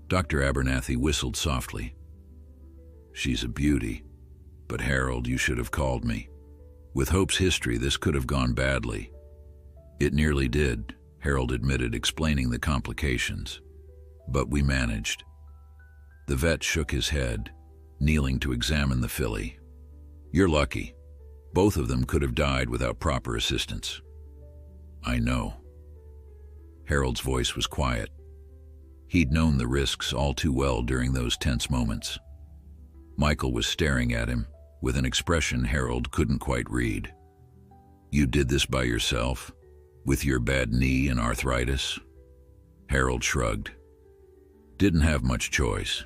Dr. Abernathy whistled softly. "She's a beauty. But Harold, you should have called me. With Hope's history, this could have gone badly." "It nearly did," Harold admitted, explaining the complications. "But we managed." The vet shook his head, kneeling to examine the filly. "You're lucky. Both of them could have died without proper assistance." "I know." Harold's voice was quiet. He'd known the risks all too well during those tense moments. Michael was staring at him, with an expression Harold couldn't quite read. "You did this by yourself? With your bad knee and arthritis?" Harold shrugged. "Didn't have much choice."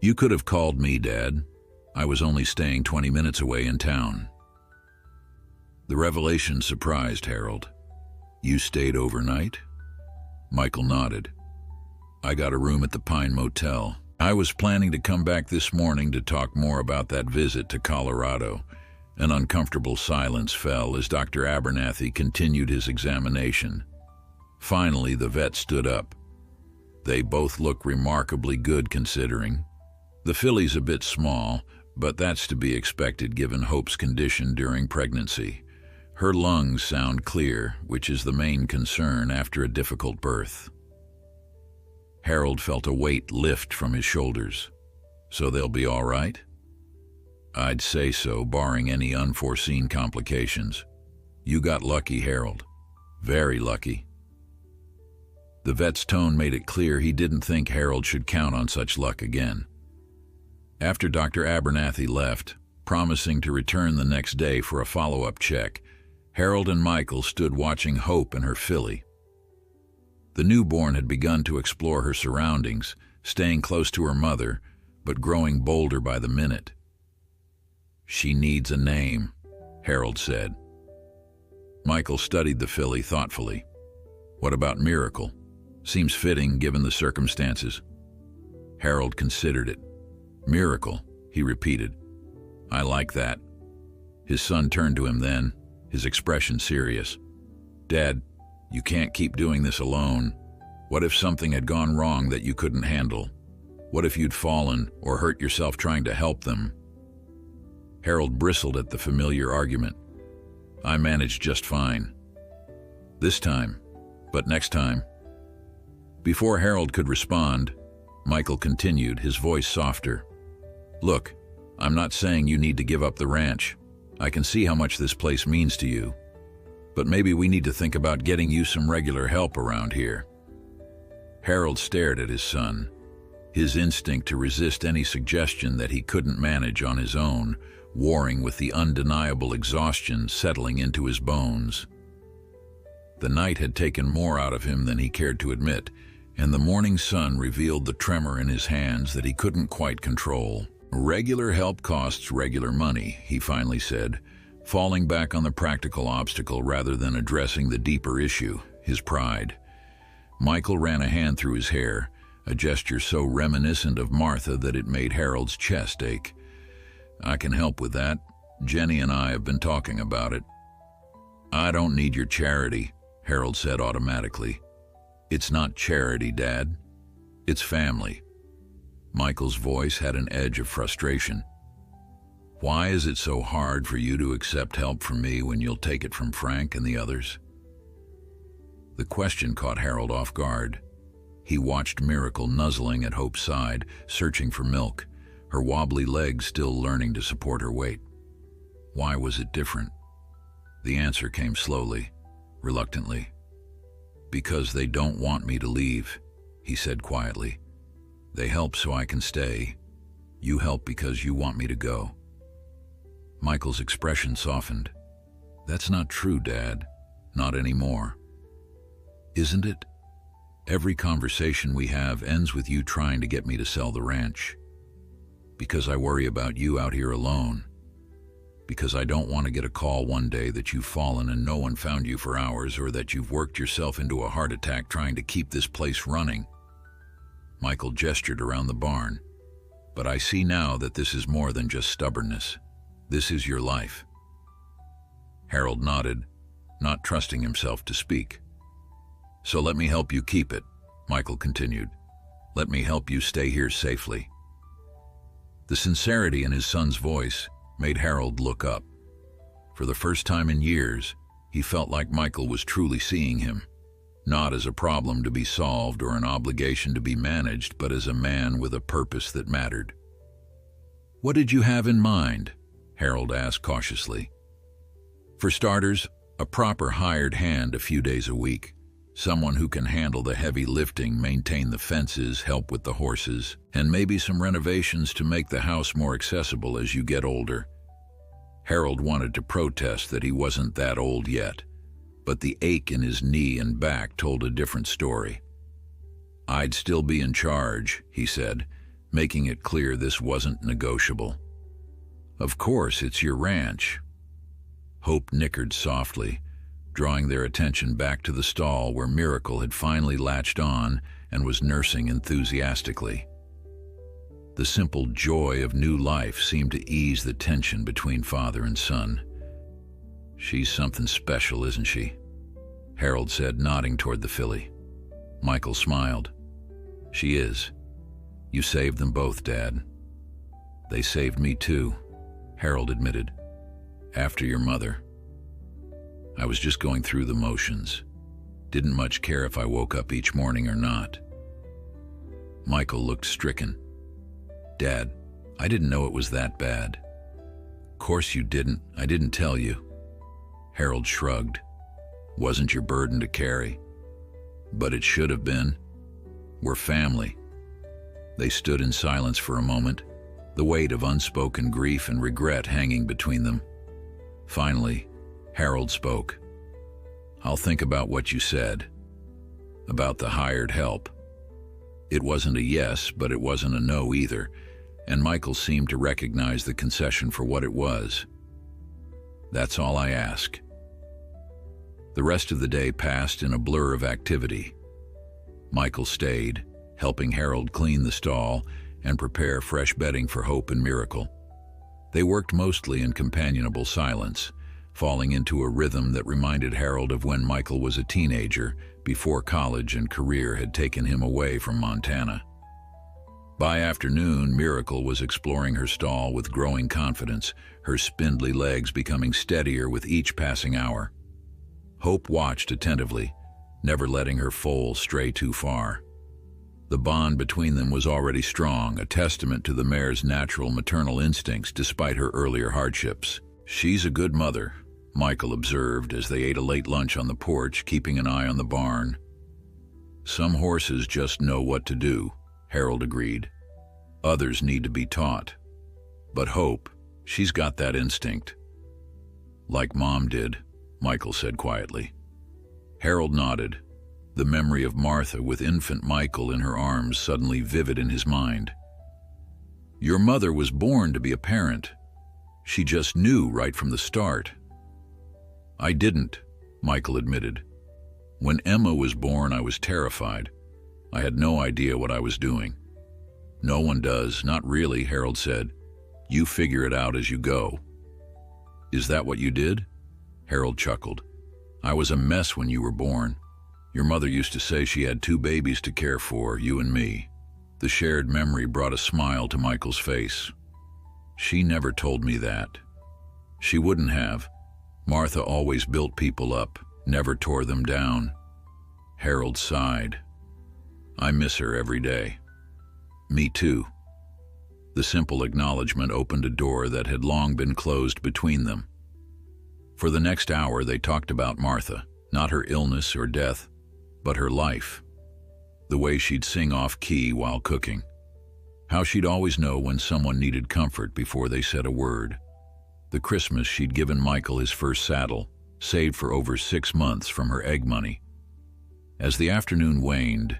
"You could have called me, Dad. I was only staying 20 minutes away in town." The revelation surprised Harold. "You stayed overnight?" Michael nodded. "I got a room at the Pine Motel. I was planning to come back this morning to talk more about that visit to Colorado." An uncomfortable silence fell as Dr. Abernathy continued his examination. Finally, the vet stood up. "They both look remarkably good considering. The filly's a bit small, but that's to be expected given Hope's condition during pregnancy. Her lungs sound clear, which is the main concern after a difficult birth." Harold felt a weight lift from his shoulders. "So they'll be all right?" "I'd say so, barring any unforeseen complications. You got lucky, Harold. Very lucky." The vet's tone made it clear he didn't think Harold should count on such luck again. After Dr. Abernathy left, promising to return the next day for a follow-up check, Harold and Michael stood watching Hope and her filly. The newborn had begun to explore her surroundings, staying close to her mother, but growing bolder by the minute. "She needs a name," Harold said. Michael studied the filly thoughtfully. "What about Miracle? Seems fitting given the circumstances." Harold considered it. "Miracle," he repeated. "I like that." His son turned to him then, his expression serious. "Dad, you can't keep doing this alone. What if something had gone wrong that you couldn't handle? What if you'd fallen or hurt yourself trying to help them?" Harold bristled at the familiar argument. "I managed just fine. This time, but next time." Before Harold could respond, Michael continued, his voice softer. "Look, I'm not saying you need to give up the ranch. I can see how much this place means to you. But maybe we need to think about getting you some regular help around here." Harold stared at his son, his instinct to resist any suggestion that he couldn't manage on his own, warring with the undeniable exhaustion settling into his bones. The night had taken more out of him than he cared to admit, and the morning sun revealed the tremor in his hands that he couldn't quite control. "Regular help costs regular money," he finally said, falling back on the practical obstacle rather than addressing the deeper issue, his pride. Michael ran a hand through his hair, a gesture so reminiscent of Martha that it made Harold's chest ache. "I can help with that. Jenny and I have been talking about it." "I don't need your charity," Harold said automatically. "It's not charity, Dad. It's family." Michael's voice had an edge of frustration. "Why is it so hard for you to accept help from me when you'll take it from Frank and the others?" The question caught Harold off guard. He watched Miracle nuzzling at Hope's side, searching for milk, her wobbly legs still learning to support her weight. Why was it different? The answer came slowly, reluctantly. "Because they don't want me to leave," he said quietly. "They help so I can stay. You help because you want me to go." Michael's expression softened. "That's not true, Dad. Not anymore." "Isn't it? Every conversation we have ends with you trying to get me to sell the ranch. Because I worry about you out here alone. Because I don't want to get a call one day that you've fallen and no one found you for hours, or that you've worked yourself into a heart attack trying to keep this place running." Michael gestured around the barn. "But I see now that this is more than just stubbornness. This is your life." Harold nodded, not trusting himself to speak. "So let me help you keep it," Michael continued. "Let me help you stay here safely." The sincerity in his son's voice made Harold look up. For the first time in years, he felt like Michael was truly seeing him, not as a problem to be solved or an obligation to be managed, but as a man with a purpose that mattered. "What did you have in mind?" Harold asked cautiously. "For starters, a proper hired hand a few days a week. Someone who can handle the heavy lifting, maintain the fences, help with the horses, and maybe some renovations to make the house more accessible as you get older. Harold wanted to protest that he wasn't that old yet, but the ache in his knee and back told a different story. "I'd still be in charge," he said, making it clear this wasn't negotiable. "Of course, it's your ranch." Hope nickered softly, drawing their attention back to the stall where Miracle had finally latched on and was nursing enthusiastically. The simple joy of new life seemed to ease the tension between father and son. "She's something special, isn't she?" Harold said, nodding toward the filly. Michael smiled. "She is. You saved them both, Dad." "They saved me too," Harold admitted. "After your mother. I was just going through the motions. Didn't much care if I woke up each morning or not." Michael looked stricken. "Dad, I didn't know it was that bad." "Course you didn't. I didn't tell you." Harold shrugged. "Wasn't your burden to carry." "But it should have been. We're family." They stood in silence for a moment, the weight of unspoken grief and regret hanging between them. Finally, Harold spoke. "I'll think about what you said. About the hired help." It wasn't a yes, but it wasn't a no either, and Michael seemed to recognize the concession for what it was. "That's all I ask." The rest of the day passed in a blur of activity. Michael stayed, helping Harold clean the stall and prepare fresh bedding for Hope and Miracle. They worked mostly in companionable silence, falling into a rhythm that reminded Harold of when Michael was a teenager, before college and career had taken him away from Montana. By afternoon, Miracle was exploring her stall with growing confidence, her spindly legs becoming steadier with each passing hour. Hope watched attentively, never letting her foal stray too far. The bond between them was already strong, a testament to the mare's natural maternal instincts despite her earlier hardships. "She's a good mother," Michael observed as they ate a late lunch on the porch, keeping an eye on the barn. "Some horses just know what to do," Harold agreed. "Others need to be taught. But Hope, she's got that instinct." "Like Mom did," Michael said quietly. Harold nodded, the memory of Martha with infant Michael in her arms suddenly vivid in his mind. "Your mother was born to be a parent. She just knew right from the start." "I didn't," Michael admitted. "When Emma was born, I was terrified. I had no idea what I was doing." "No one does, not really," Harold said. "You figure it out as you go." "Is that what you did?" Harold chuckled. "I was a mess when you were born. Your mother used to say she had 2 babies to care for, you and me." The shared memory brought a smile to Michael's face. "She never told me that." "She wouldn't have. Martha always built people up, never tore them down." Harold sighed. "I miss her every day." "Me too." The simple acknowledgement opened a door that had long been closed between them. For the next hour they talked about Martha, not her illness or death, but her life. The way she'd sing off-key while cooking. How she'd always know when someone needed comfort before they said a word. The Christmas she'd given Michael his first saddle, saved for over 6 months from her egg money. As the afternoon waned,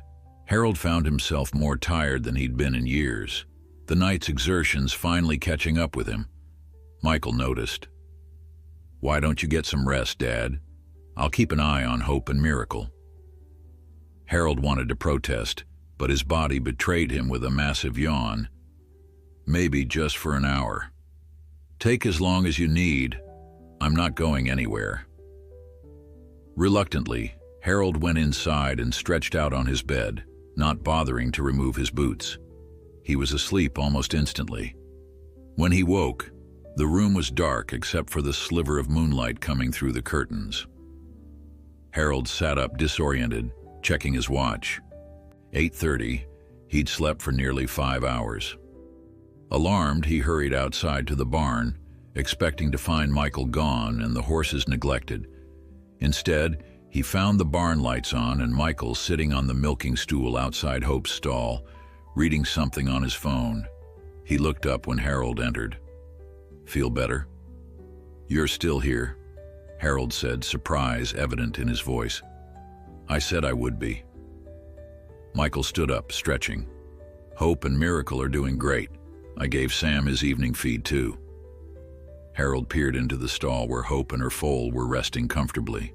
Harold found himself more tired than he'd been in years, the night's exertions finally catching up with him. Michael noticed. "Why don't you get some rest, Dad? I'll keep an eye on Hope and Miracle." Harold wanted to protest, but his body betrayed him with a massive yawn. "Maybe just for an hour. Take as long as you need. I'm not going anywhere." Reluctantly, Harold went inside and stretched out on his bed, not bothering to remove his boots. He was asleep almost instantly. When he woke, the room was dark except for the sliver of moonlight coming through the curtains. Harold sat up disoriented, checking his watch. 8:30, he'd slept for nearly 5 hours. Alarmed, he hurried outside to the barn, expecting to find Michael gone and the horses neglected. Instead, He found the barn lights on and Michael sitting on the milking stool outside Hope's stall, reading something on his phone. He looked up when Harold entered. "Feel better?" "You're still here," Harold said, surprise evident in his voice. "I said I would be." Michael stood up, stretching. "Hope and Miracle are doing great. I gave Sam his evening feed too." Harold peered into the stall where Hope and her foal were resting comfortably.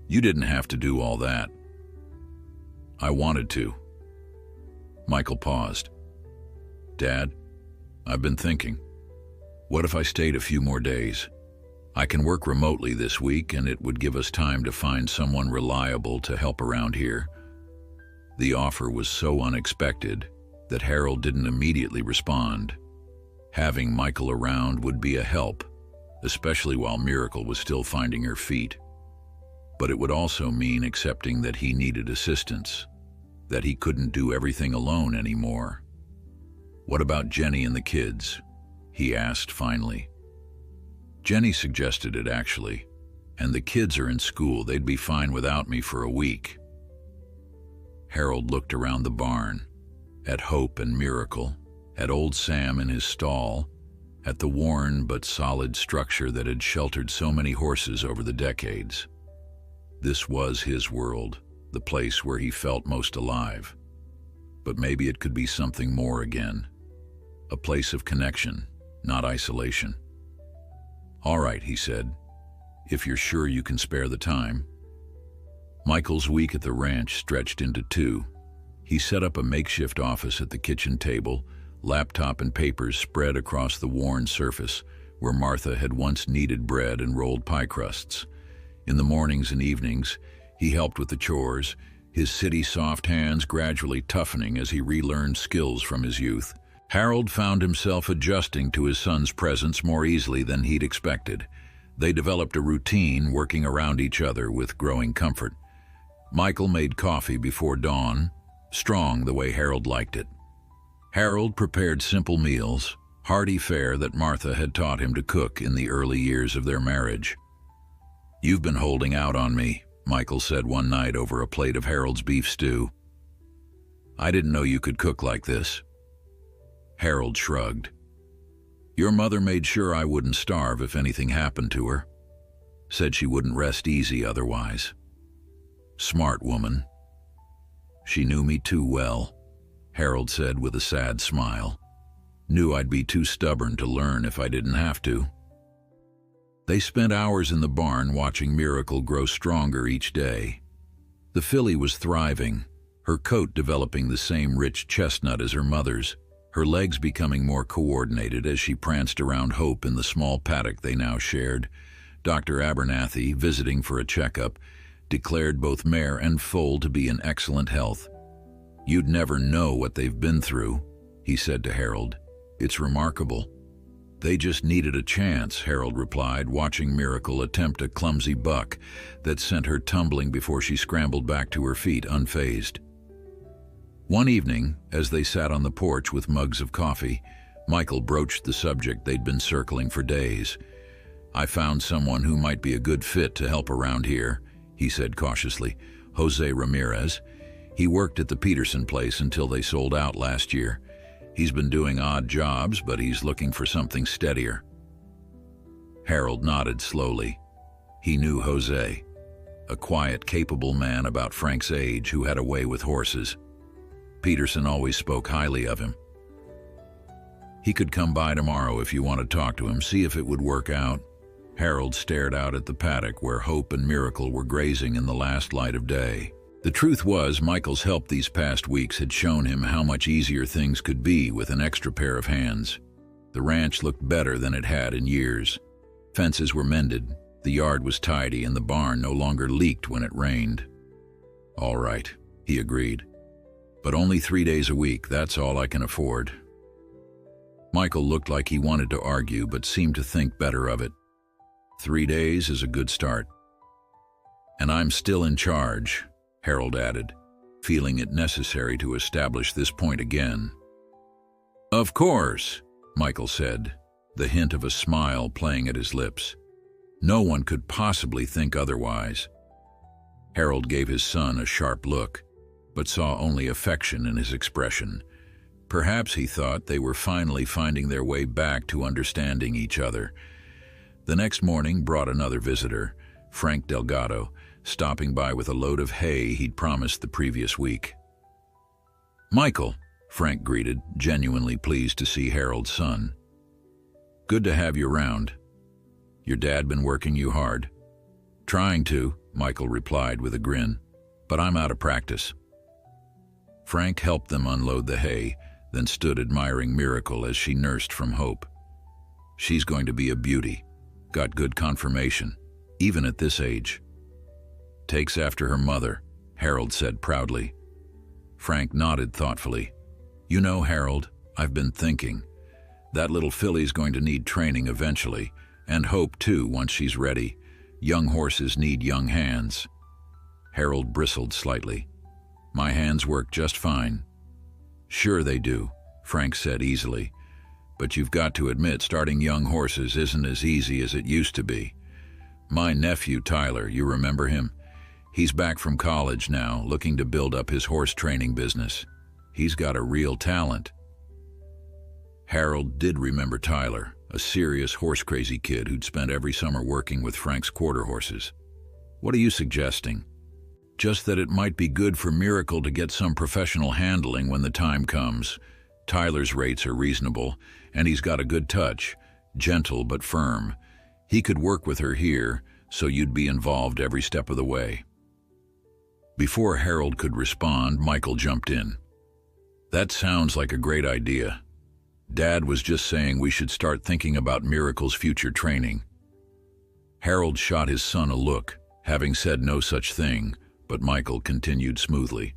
"You didn't have to do all that." "I wanted to." Michael paused. "Dad, I've been thinking. What if I stayed a few more days? I can work remotely this week and it would give us time to find someone reliable to help around here." The offer was so unexpected that Harold didn't immediately respond. Having Michael around would be a help, especially while Miracle was still finding her feet. But it would also mean accepting that he needed assistance, that he couldn't do everything alone anymore. "What about Jenny and the kids?" he asked finally. "Jenny suggested it, actually. And the kids are in school. They'd be fine without me for a week." Harold looked around the barn, at Hope and Miracle, at old Sam in his stall, at the worn but solid structure that had sheltered so many horses over the decades. This was his world, the place where he felt most alive. But maybe it could be something more again. A place of connection, not isolation. "All right," he said, "if you're sure you can spare the time." Michael's week at the ranch stretched into 2. He set up a makeshift office at the kitchen table, laptop and papers spread across the worn surface where Martha had once kneaded bread and rolled pie crusts. In the mornings and evenings, he helped with the chores, his city soft hands gradually toughening as he relearned skills from his youth. Harold found himself adjusting to his son's presence more easily than he'd expected. They developed a routine, working around each other with growing comfort. Michael made coffee before dawn, strong the way Harold liked it. Harold prepared simple meals, hearty fare that Martha had taught him to cook in the early years of their marriage. "You've been holding out on me," Michael said one night over a plate of Harold's beef stew. "I didn't know you could cook like this." Harold shrugged. "Your mother made sure I wouldn't starve if anything happened to her. Said she wouldn't rest easy otherwise. Smart woman." "She knew me too well," Harold said with a sad smile. "Knew I'd be too stubborn to learn if I didn't have to." They spent hours in the barn watching Miracle grow stronger each day. The filly was thriving, her coat developing the same rich chestnut as her mother's, her legs becoming more coordinated as she pranced around Hope in the small paddock they now shared. Dr. Abernathy, visiting for a checkup, declared both mare and foal to be in excellent health. "You'd never know what they've been through," he said to Harold. "It's remarkable." "They just needed a chance," Harold replied, watching Miracle attempt a clumsy buck that sent her tumbling before she scrambled back to her feet unfazed. One evening, as they sat on the porch with mugs of coffee, Michael broached the subject they'd been circling for days. "I found someone who might be a good fit to help around here," he said cautiously. "Jose Ramirez. He worked at the Peterson place until they sold out last year. He's been doing odd jobs, but he's looking for something steadier." Harold nodded slowly. He knew Jose, a quiet, capable man about Frank's age who had a way with horses. Peterson always spoke highly of him. "He could come by tomorrow if you want to talk to him, see if it would work out." Harold stared out at the paddock where Hope and Miracle were grazing in the last light of day. The truth was, Michael's help these past weeks had shown him how much easier things could be with an extra pair of hands. The ranch looked better than it had in years. Fences were mended, the yard was tidy, and the barn no longer leaked when it rained. "All right," he agreed. "But only 3 days a week, that's all I can afford." Michael looked like he wanted to argue, but seemed to think better of it. 3 days is a good start. "And I'm still in charge," Harold added, feeling it necessary to establish this point again. "Of course," Michael said, the hint of a smile playing at his lips. No one could possibly think otherwise. Harold gave his son a sharp look, but saw only affection in his expression. Perhaps he thought they were finally finding their way back to understanding each other. The next morning brought another visitor, Frank Delgado, stopping by with a load of hay he'd promised the previous week. "Michael," Frank greeted, genuinely pleased to see Harold's son. "Good to have you around. Your dad been working you hard?" "Trying to," Michael replied with a grin, "but I'm out of practice." Frank helped them unload the hay, then stood admiring Miracle as she nursed from hope. "She's going to be a beauty. Got good conformation, even at this age." "Takes after her mother," Harold said proudly. Frank nodded thoughtfully. "You know, Harold, I've been thinking. That little filly's going to need training eventually, and Hope too once she's ready. Young horses need young hands." Harold bristled slightly. "My hands work just fine." "Sure they do," Frank said easily. "But you've got to admit starting young horses isn't as easy as it used to be. My nephew Tyler, you remember him? He's back from college now, looking to build up his horse training business. He's got a real talent." Harold did remember Tyler, a serious horse-crazy kid who'd spent every summer working with Frank's quarter horses. "What are you suggesting?" "Just that it might be good for Miracle to get some professional handling when the time comes. Tyler's rates are reasonable, and he's got a good touch, gentle but firm. He could work with her here, so you'd be involved every step of the way." Before Harold could respond, Michael jumped in. "That sounds like a great idea. Dad was just saying we should start thinking about Miracle's future training." Harold shot his son a look, having said no such thing, but Michael continued smoothly.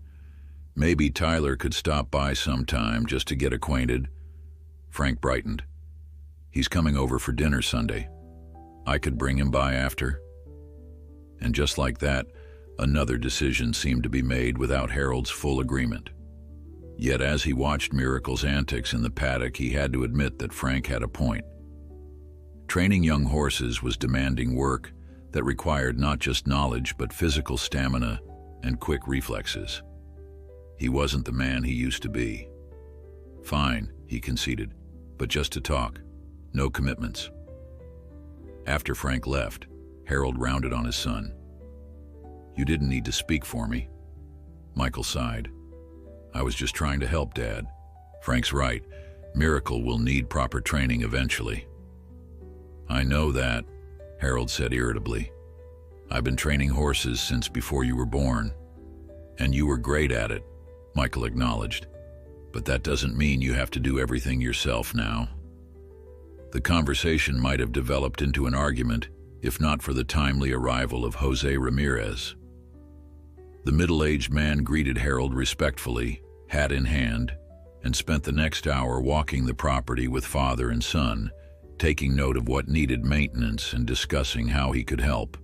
"Maybe Tyler could stop by sometime just to get acquainted." Frank brightened. "He's coming over for dinner Sunday. I could bring him by after." And just like that, another decision seemed to be made without Harold's full agreement. Yet as he watched Miracle's antics in the paddock, he had to admit that Frank had a point. Training young horses was demanding work that required not just knowledge but physical stamina and quick reflexes. He wasn't the man he used to be. "Fine," he conceded, "but just to talk. No commitments." After Frank left, Harold rounded on his son. "You didn't need to speak for me." Michael sighed. "I was just trying to help, Dad. Frank's right. Miracle will need proper training eventually." "I know that," Harold said irritably. "I've been training horses since before you were born." "And you were great at it," Michael acknowledged. "But that doesn't mean you have to do everything yourself now." The conversation might have developed into an argument if not for the timely arrival of Jose Ramirez. The middle-aged man greeted Harold respectfully, hat in hand, and spent the next hour walking the property with father and son, taking note of what needed maintenance and discussing how he could help.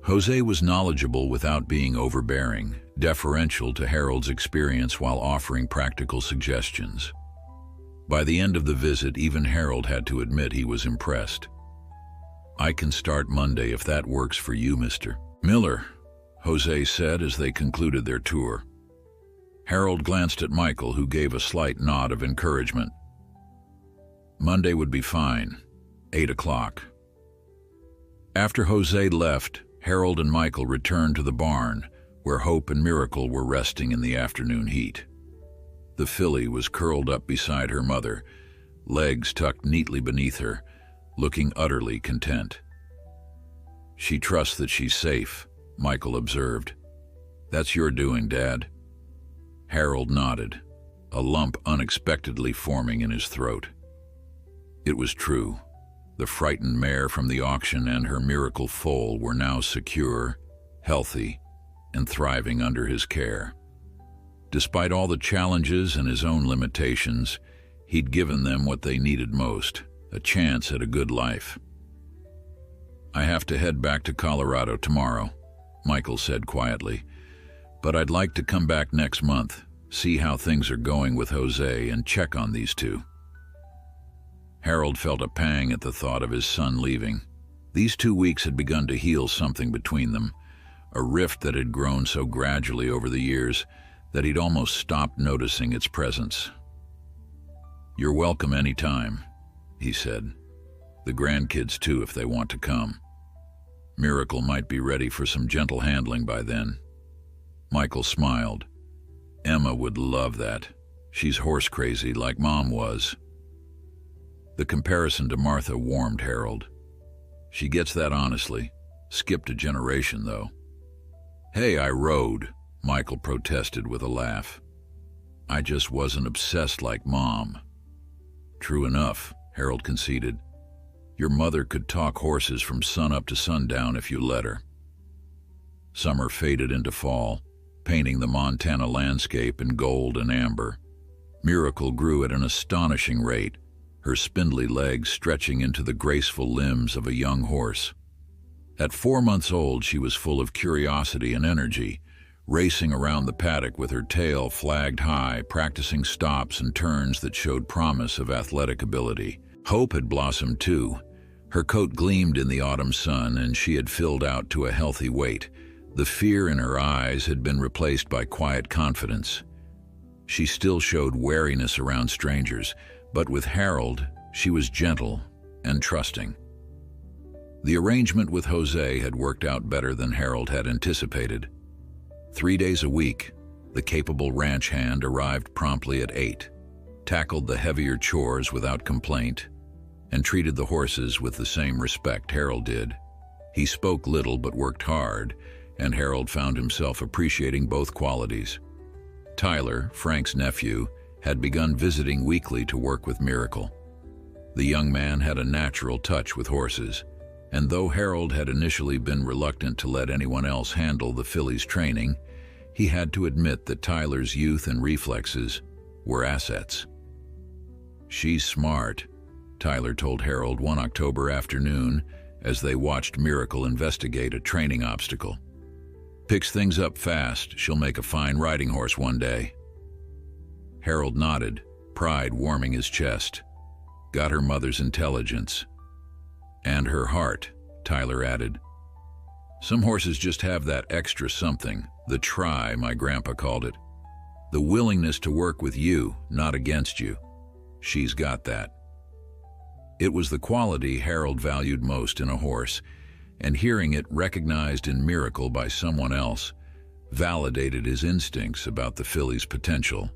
Jose was knowledgeable without being overbearing, deferential to Harold's experience while offering practical suggestions. By the end of the visit, even Harold had to admit he was impressed. "I can start Monday if that works for you, Mr. Miller," Jose said as they concluded their tour. Harold glanced at Michael, who gave a slight nod of encouragement. Monday would be fine, 8 o'clock. After Jose left, Harold and Michael returned to the barn, where Hope and Miracle were resting in the afternoon heat. The filly was curled up beside her mother, legs tucked neatly beneath her, looking utterly content. "She trusts that she's safe," Michael observed. "That's your doing, Dad." Harold nodded, a lump unexpectedly forming in his throat. It was true. The frightened mare from the auction and her Miracle foal were now secure, healthy, and thriving under his care. Despite all the challenges and his own limitations, he'd given them what they needed most, a chance at a good life. "I have to head back to Colorado tomorrow," Michael said quietly, "but I'd like to come back next month, see how things are going with Jose, and check on these two." Harold felt a pang at the thought of his son leaving. These 2 weeks had begun to heal something between them, a rift that had grown so gradually over the years that he'd almost stopped noticing its presence. "You're welcome anytime," he said. "The grandkids too, if they want to come. Miracle might be ready for some gentle handling by then." Michael smiled. "Emma would love that. She's horse crazy like Mom was." The comparison to Martha warmed Harold. "She gets that honestly. Skipped a generation, though." "Hey, I rode," Michael protested with a laugh. "I just wasn't obsessed like Mom." "True enough," Harold conceded. "Your mother could talk horses from sunup to sundown if you let her." Summer faded into fall, painting the Montana landscape in gold and amber. Miracle grew at an astonishing rate, her spindly legs stretching into the graceful limbs of a young horse. At 4 months old, she was full of curiosity and energy, racing around the paddock with her tail flagged high, practicing stops and turns that showed promise of athletic ability. Hope had blossomed too. Her coat gleamed in the autumn sun, and she had filled out to a healthy weight. The fear in her eyes had been replaced by quiet confidence. She still showed wariness around strangers, but with Harold, she was gentle and trusting. The arrangement with Jose had worked out better than Harold had anticipated. 3 days a week, the capable ranch hand arrived promptly at 8, tackled the heavier chores without complaint, and treated the horses with the same respect Harold did. He spoke little but worked hard, and Harold found himself appreciating both qualities. Tyler, Frank's nephew, had begun visiting weekly to work with Miracle. The young man had a natural touch with horses, and though Harold had initially been reluctant to let anyone else handle the filly's training, he had to admit that Tyler's youth and reflexes were assets. "She's smart," Tyler told Harold one October afternoon as they watched Miracle investigate a training obstacle. "Picks things up fast. She'll make a fine riding horse one day." Harold nodded, pride warming his chest. "Got her mother's intelligence." "And her heart," Tyler added. "Some horses just have that extra something, the try, my grandpa called it. The willingness to work with you, not against you. She's got that." It was the quality Harold valued most in a horse, and hearing it recognized in Miracle by someone else validated his instincts about the filly's potential.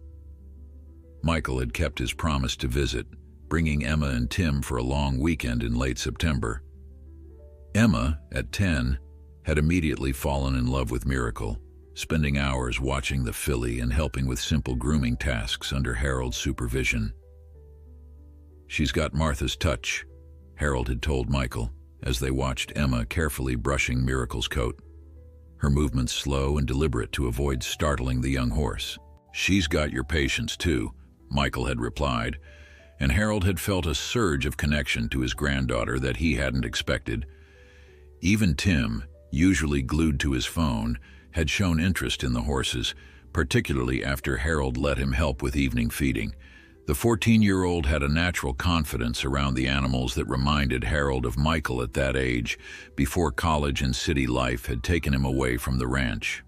Michael had kept his promise to visit, bringing Emma and Tim for a long weekend in late September. Emma, at 10, had immediately fallen in love with Miracle, spending hours watching the filly and helping with simple grooming tasks under Harold's supervision. "She's got Martha's touch," Harold had told Michael, as they watched Emma carefully brushing Miracle's coat. Her movements slow and deliberate to avoid startling the young horse. "She's got your patience too," Michael had replied, and Harold had felt a surge of connection to his granddaughter that he hadn't expected. Even Tim, usually glued to his phone, had shown interest in the horses, particularly after Harold let him help with evening feeding. The 14-year-old had a natural confidence around the animals that reminded Harold of Michael at that age, before college and city life had taken him away from the ranch.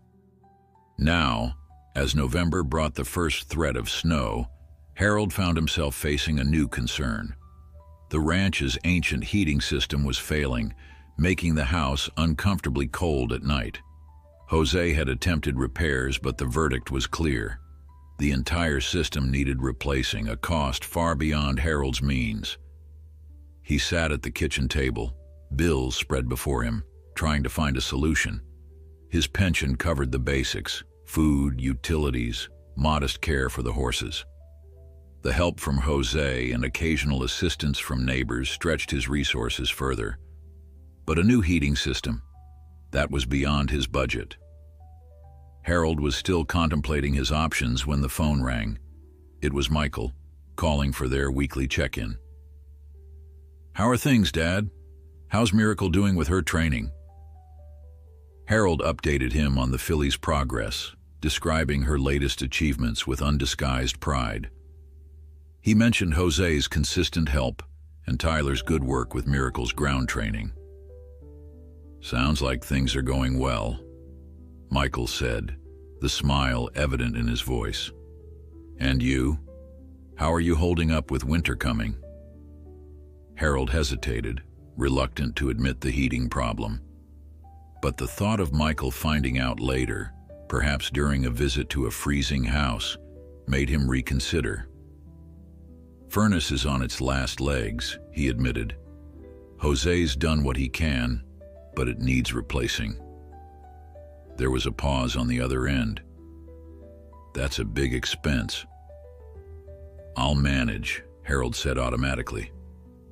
Now, as November brought the first threat of snow, Harold found himself facing a new concern. The ranch's ancient heating system was failing, making the house uncomfortably cold at night. Jose had attempted repairs, but the verdict was clear. The entire system needed replacing, a cost far beyond Harold's means. He sat at the kitchen table, bills spread before him, trying to find a solution. His pension covered the basics: food, utilities, modest care for the horses. The help from Jose and occasional assistance from neighbors stretched his resources further. But a new heating system, that was beyond his budget. Harold was still contemplating his options when the phone rang. It was Michael, calling for their weekly check-in. "How are things, Dad? How's Miracle doing with her training?" Harold updated him on the filly's progress, describing her latest achievements with undisguised pride. He mentioned Jose's consistent help and Tyler's good work with Miracle's ground training. "Sounds like things are going well," Michael said, the smile evident in his voice. "And you? How are you holding up with winter coming?" Harold hesitated, reluctant to admit the heating problem. But the thought of Michael finding out later, perhaps during a visit to a freezing house, made him reconsider. "Furnace is on its last legs," he admitted. "Jose's done what he can, but it needs replacing." There was a pause on the other end. "That's a big expense." "I'll manage," Harold said automatically.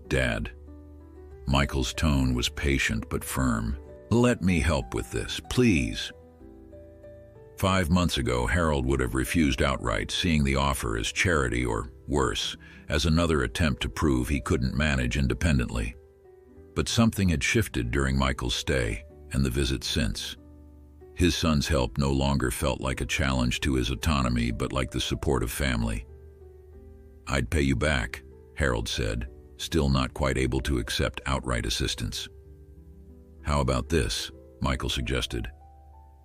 "Dad." Michael's tone was patient but firm. "Let me help with this, please." 5 months ago, Harold would have refused outright, seeing the offer as charity or, worse, as another attempt to prove he couldn't manage independently. But something had shifted during Michael's stay and the visit since. His son's help no longer felt like a challenge to his autonomy, but like the support of family. "I'd pay you back," Harold said, still not quite able to accept outright assistance. "How about this?" Michael suggested.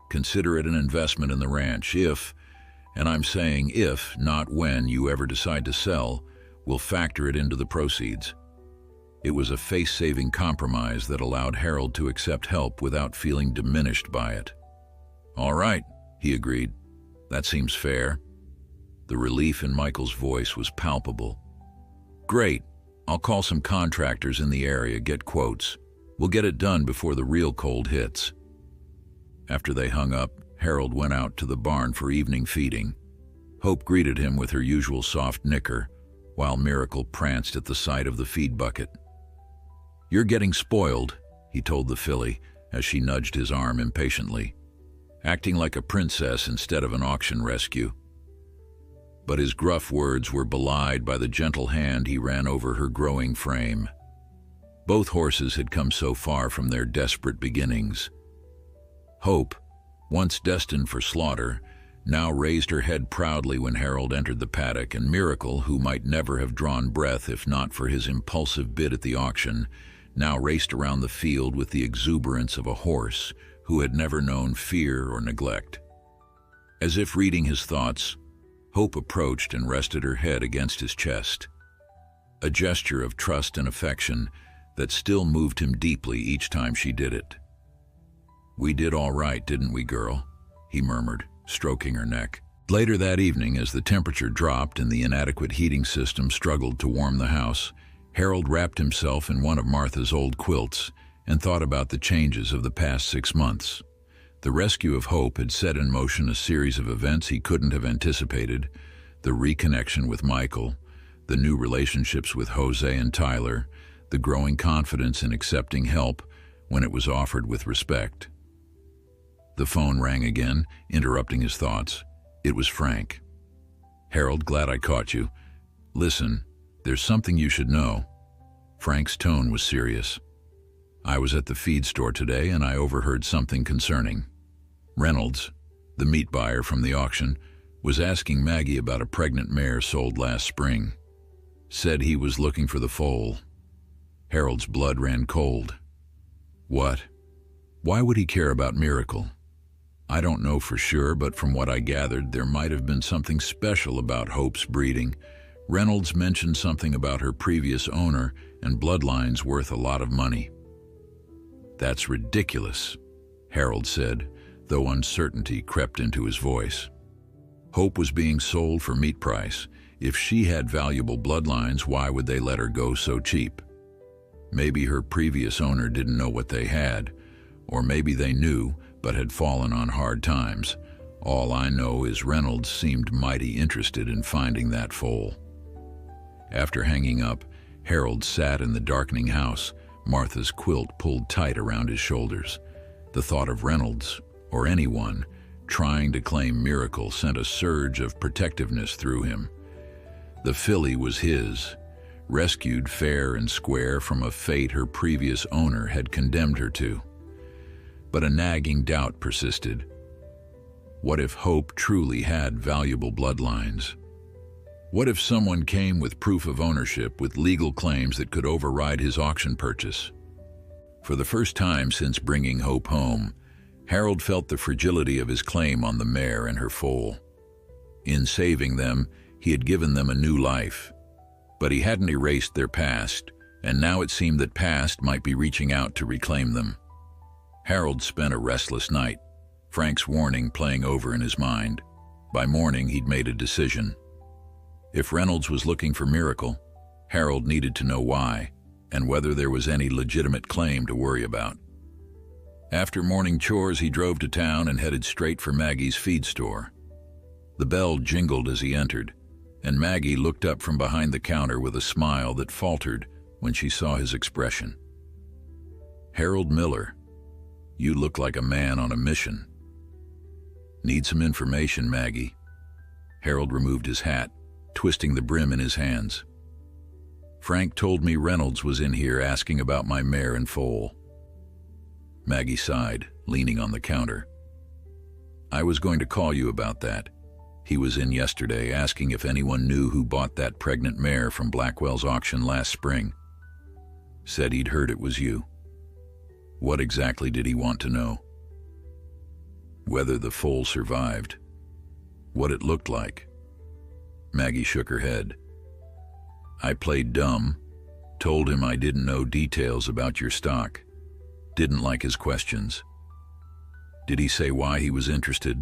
"Consider it an investment in the ranch if, and I'm saying if, not when, you ever decide to sell, we'll factor it into the proceeds." It was a face-saving compromise that allowed Harold to accept help without feeling diminished by it. "All right," he agreed. "That seems fair." The relief in Michael's voice was palpable. "Great. I'll call some contractors in the area, get quotes. We'll get it done before the real cold hits." After they hung up, Harold went out to the barn for evening feeding. Hope greeted him with her usual soft nicker, while Miracle pranced at the sight of the feed bucket. "You're getting spoiled," he told the filly as she nudged his arm impatiently. "Acting like a princess instead of an auction rescue." But his gruff words were belied by the gentle hand he ran over her growing frame. Both horses had come so far from their desperate beginnings. Hope, once destined for slaughter, now raised her head proudly when Harold entered the paddock, and Miracle, who might never have drawn breath if not for his impulsive bid at the auction, now raced around the field with the exuberance of a horse who had never known fear or neglect. As if reading his thoughts, Hope approached and rested her head against his chest, a gesture of trust and affection that still moved him deeply each time she did it. "We did all right, didn't we, girl?" he murmured, stroking her neck. Later that evening, as the temperature dropped and the inadequate heating system struggled to warm the house, Harold wrapped himself in one of Martha's old quilts and thought about the changes of the past 6 months. The rescue of Hope had set in motion a series of events he couldn't have anticipated: the reconnection with Michael, the new relationships with Jose and Tyler, the growing confidence in accepting help when it was offered with respect. The phone rang again, interrupting his thoughts. It was Frank. "Harold, glad I caught you. Listen, there's something you should know." Frank's tone was serious. "I was at the feed store today and I overheard something concerning. Reynolds, the meat buyer from the auction, was asking Maggie about a pregnant mare sold last spring. Said he was looking for the foal." Harold's blood ran cold. "What? Why would he care about Miracle?" "I don't know for sure, but from what I gathered, there might have been something special about Hope's breeding. Reynolds mentioned something about her previous owner and bloodlines worth a lot of money." "That's ridiculous," Harold said, though uncertainty crept into his voice. Hope was being sold for meat price. If she had valuable bloodlines, why would they let her go so cheap? Maybe her previous owner didn't know what they had, or maybe they knew but had fallen on hard times. All I know is Reynolds seemed mighty interested in finding that foal. After hanging up, Harold sat in the darkening house, Martha's quilt pulled tight around his shoulders. The thought of Reynolds, or anyone, trying to claim Miracle sent a surge of protectiveness through him. The filly was his, rescued fair and square from a fate her previous owner had condemned her to. But a nagging doubt persisted. What if Hope truly had valuable bloodlines? What if someone came with proof of ownership, with legal claims that could override his auction purchase? For the first time since bringing Hope home, Harold felt the fragility of his claim on the mare and her foal. In saving them, he had given them a new life. But he hadn't erased their past, and now it seemed that past might be reaching out to reclaim them. Harold spent a restless night, Frank's warning playing over in his mind. By morning, he'd made a decision. If Reynolds was looking for Miracle, Harold needed to know why, and whether there was any legitimate claim to worry about. After morning chores, he drove to town and headed straight for Maggie's feed store. The bell jingled as he entered, and Maggie looked up from behind the counter with a smile that faltered when she saw his expression. "Harold Miller, you look like a man on a mission." "Need some information, Maggie." Harold removed his hat, twisting the brim in his hands. "Frank told me Reynolds was in here asking about my mare and foal." Maggie sighed, leaning on the counter. "I was going to call you about that. He was in yesterday asking if anyone knew who bought that pregnant mare from Blackwell's auction last spring. Said he'd heard it was you." "What exactly did he want to know?" "Whether the foal survived. What it looked like." Maggie shook her head. "I played dumb, told him I didn't know details about your stock. Didn't like his questions." "Did he say why he was interested?"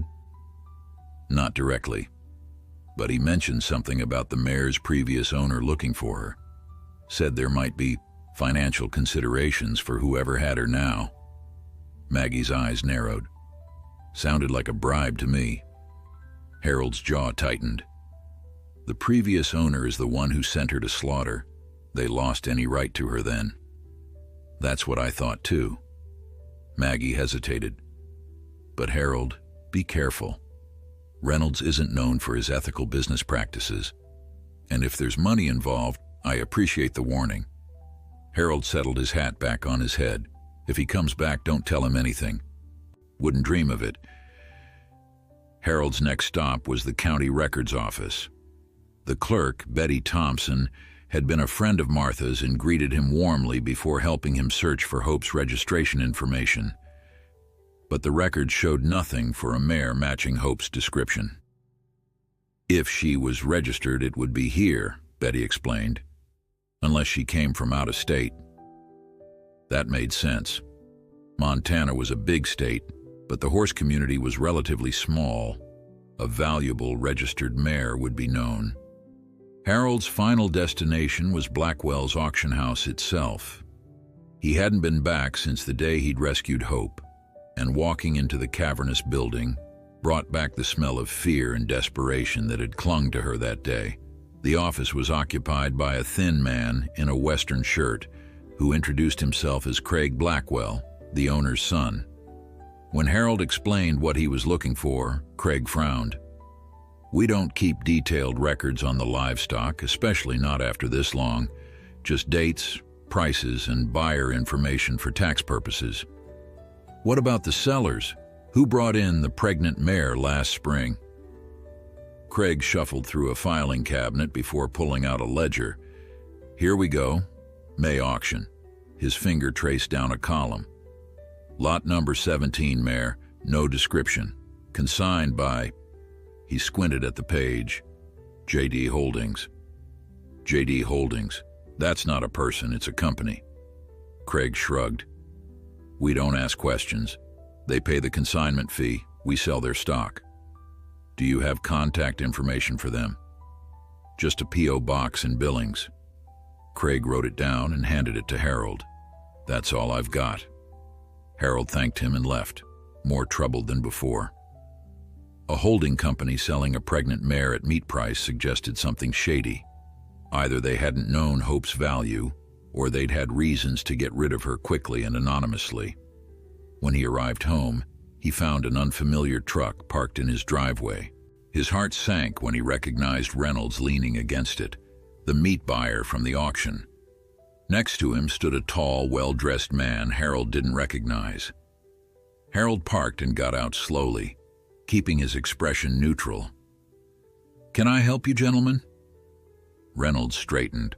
"Not directly, but he mentioned something about the mare's previous owner looking for her. Said there might be financial considerations for whoever had her now." Maggie's eyes narrowed. "Sounded like a bribe to me." Harold's jaw tightened. "The previous owner is the one who sent her to slaughter. They lost any right to her then." "That's what I thought too." Maggie hesitated. "But Harold, be careful. Reynolds isn't known for his ethical business practices. And if there's money involved, I appreciate the warning." Harold settled his hat back on his head. "If he comes back, don't tell him anything." "Wouldn't dream of it." Harold's next stop was the county records office. The clerk, Betty Thompson, had been a friend of Martha's and greeted him warmly before helping him search for Hope's registration information. But the records showed nothing for a mare matching Hope's description. "If she was registered, it would be here," Betty explained, "unless she came from out of state." That made sense. Montana was a big state, but the horse community was relatively small. A valuable registered mare would be known. Harold's final destination was Blackwell's auction house itself. He hadn't been back since the day he'd rescued Hope, and walking into the cavernous building brought back the smell of fear and desperation that had clung to her that day. The office was occupied by a thin man in a western shirt who introduced himself as Craig Blackwell, the owner's son. When Harold explained what he was looking for, Craig frowned. "We don't keep detailed records on the livestock, especially not after this long. Just dates, prices, and buyer information for tax purposes." "What about the sellers? Who brought in the pregnant mare last spring?" Craig shuffled through a filing cabinet before pulling out a ledger. "Here we go. May auction." His finger traced down a column. "Lot number 17 mare, no description. Consigned by..." He squinted at the page. "J.D. Holdings." "J.D. Holdings. That's not a person, it's a company." Craig shrugged. "We don't ask questions. They pay the consignment fee. We sell their stock." "Do you have contact information for them?" "Just a P.O. box in Billings." Craig wrote it down and handed it to Harold. "That's all I've got." Harold thanked him and left, more troubled than before. A holding company selling a pregnant mare at meat price suggested something shady. Either they hadn't known Hope's value, or they'd had reasons to get rid of her quickly and anonymously. When he arrived home, he found an unfamiliar truck parked in his driveway. His heart sank when he recognized Reynolds leaning against it, the meat buyer from the auction. Next to him stood a tall, well-dressed man Harold didn't recognize. Harold parked and got out slowly, keeping his expression neutral. "Can I help you, gentlemen?" Reynolds straightened,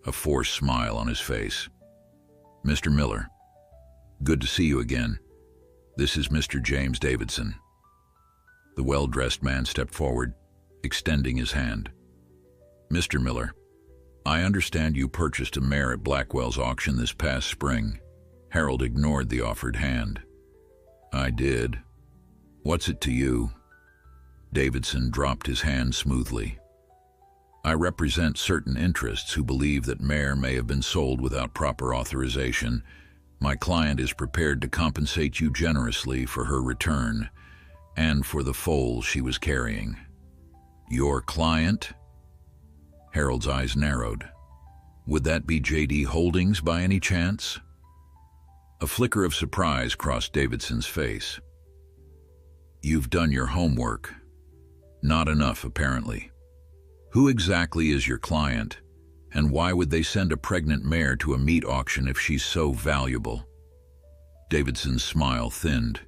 a forced smile on his face. "Mr. Miller, good to see you again. This is Mr. James Davidson." The well-dressed man stepped forward, extending his hand. "Mr. Miller, I understand you purchased a mare at Blackwell's auction this past spring." Harold ignored the offered hand. "I did. What's it to you?" Davidson dropped his hand smoothly. "I represent certain interests who believe that mare may have been sold without proper authorization. My client is prepared to compensate you generously for her return and for the foal she was carrying." "Your client?" Harold's eyes narrowed. "Would that be J.D. Holdings by any chance?" A flicker of surprise crossed Davidson's face. "You've done your homework. Not enough, apparently. Who exactly is your client, and why would they send a pregnant mare to a meat auction if she's so valuable?" Davidson's smile thinned.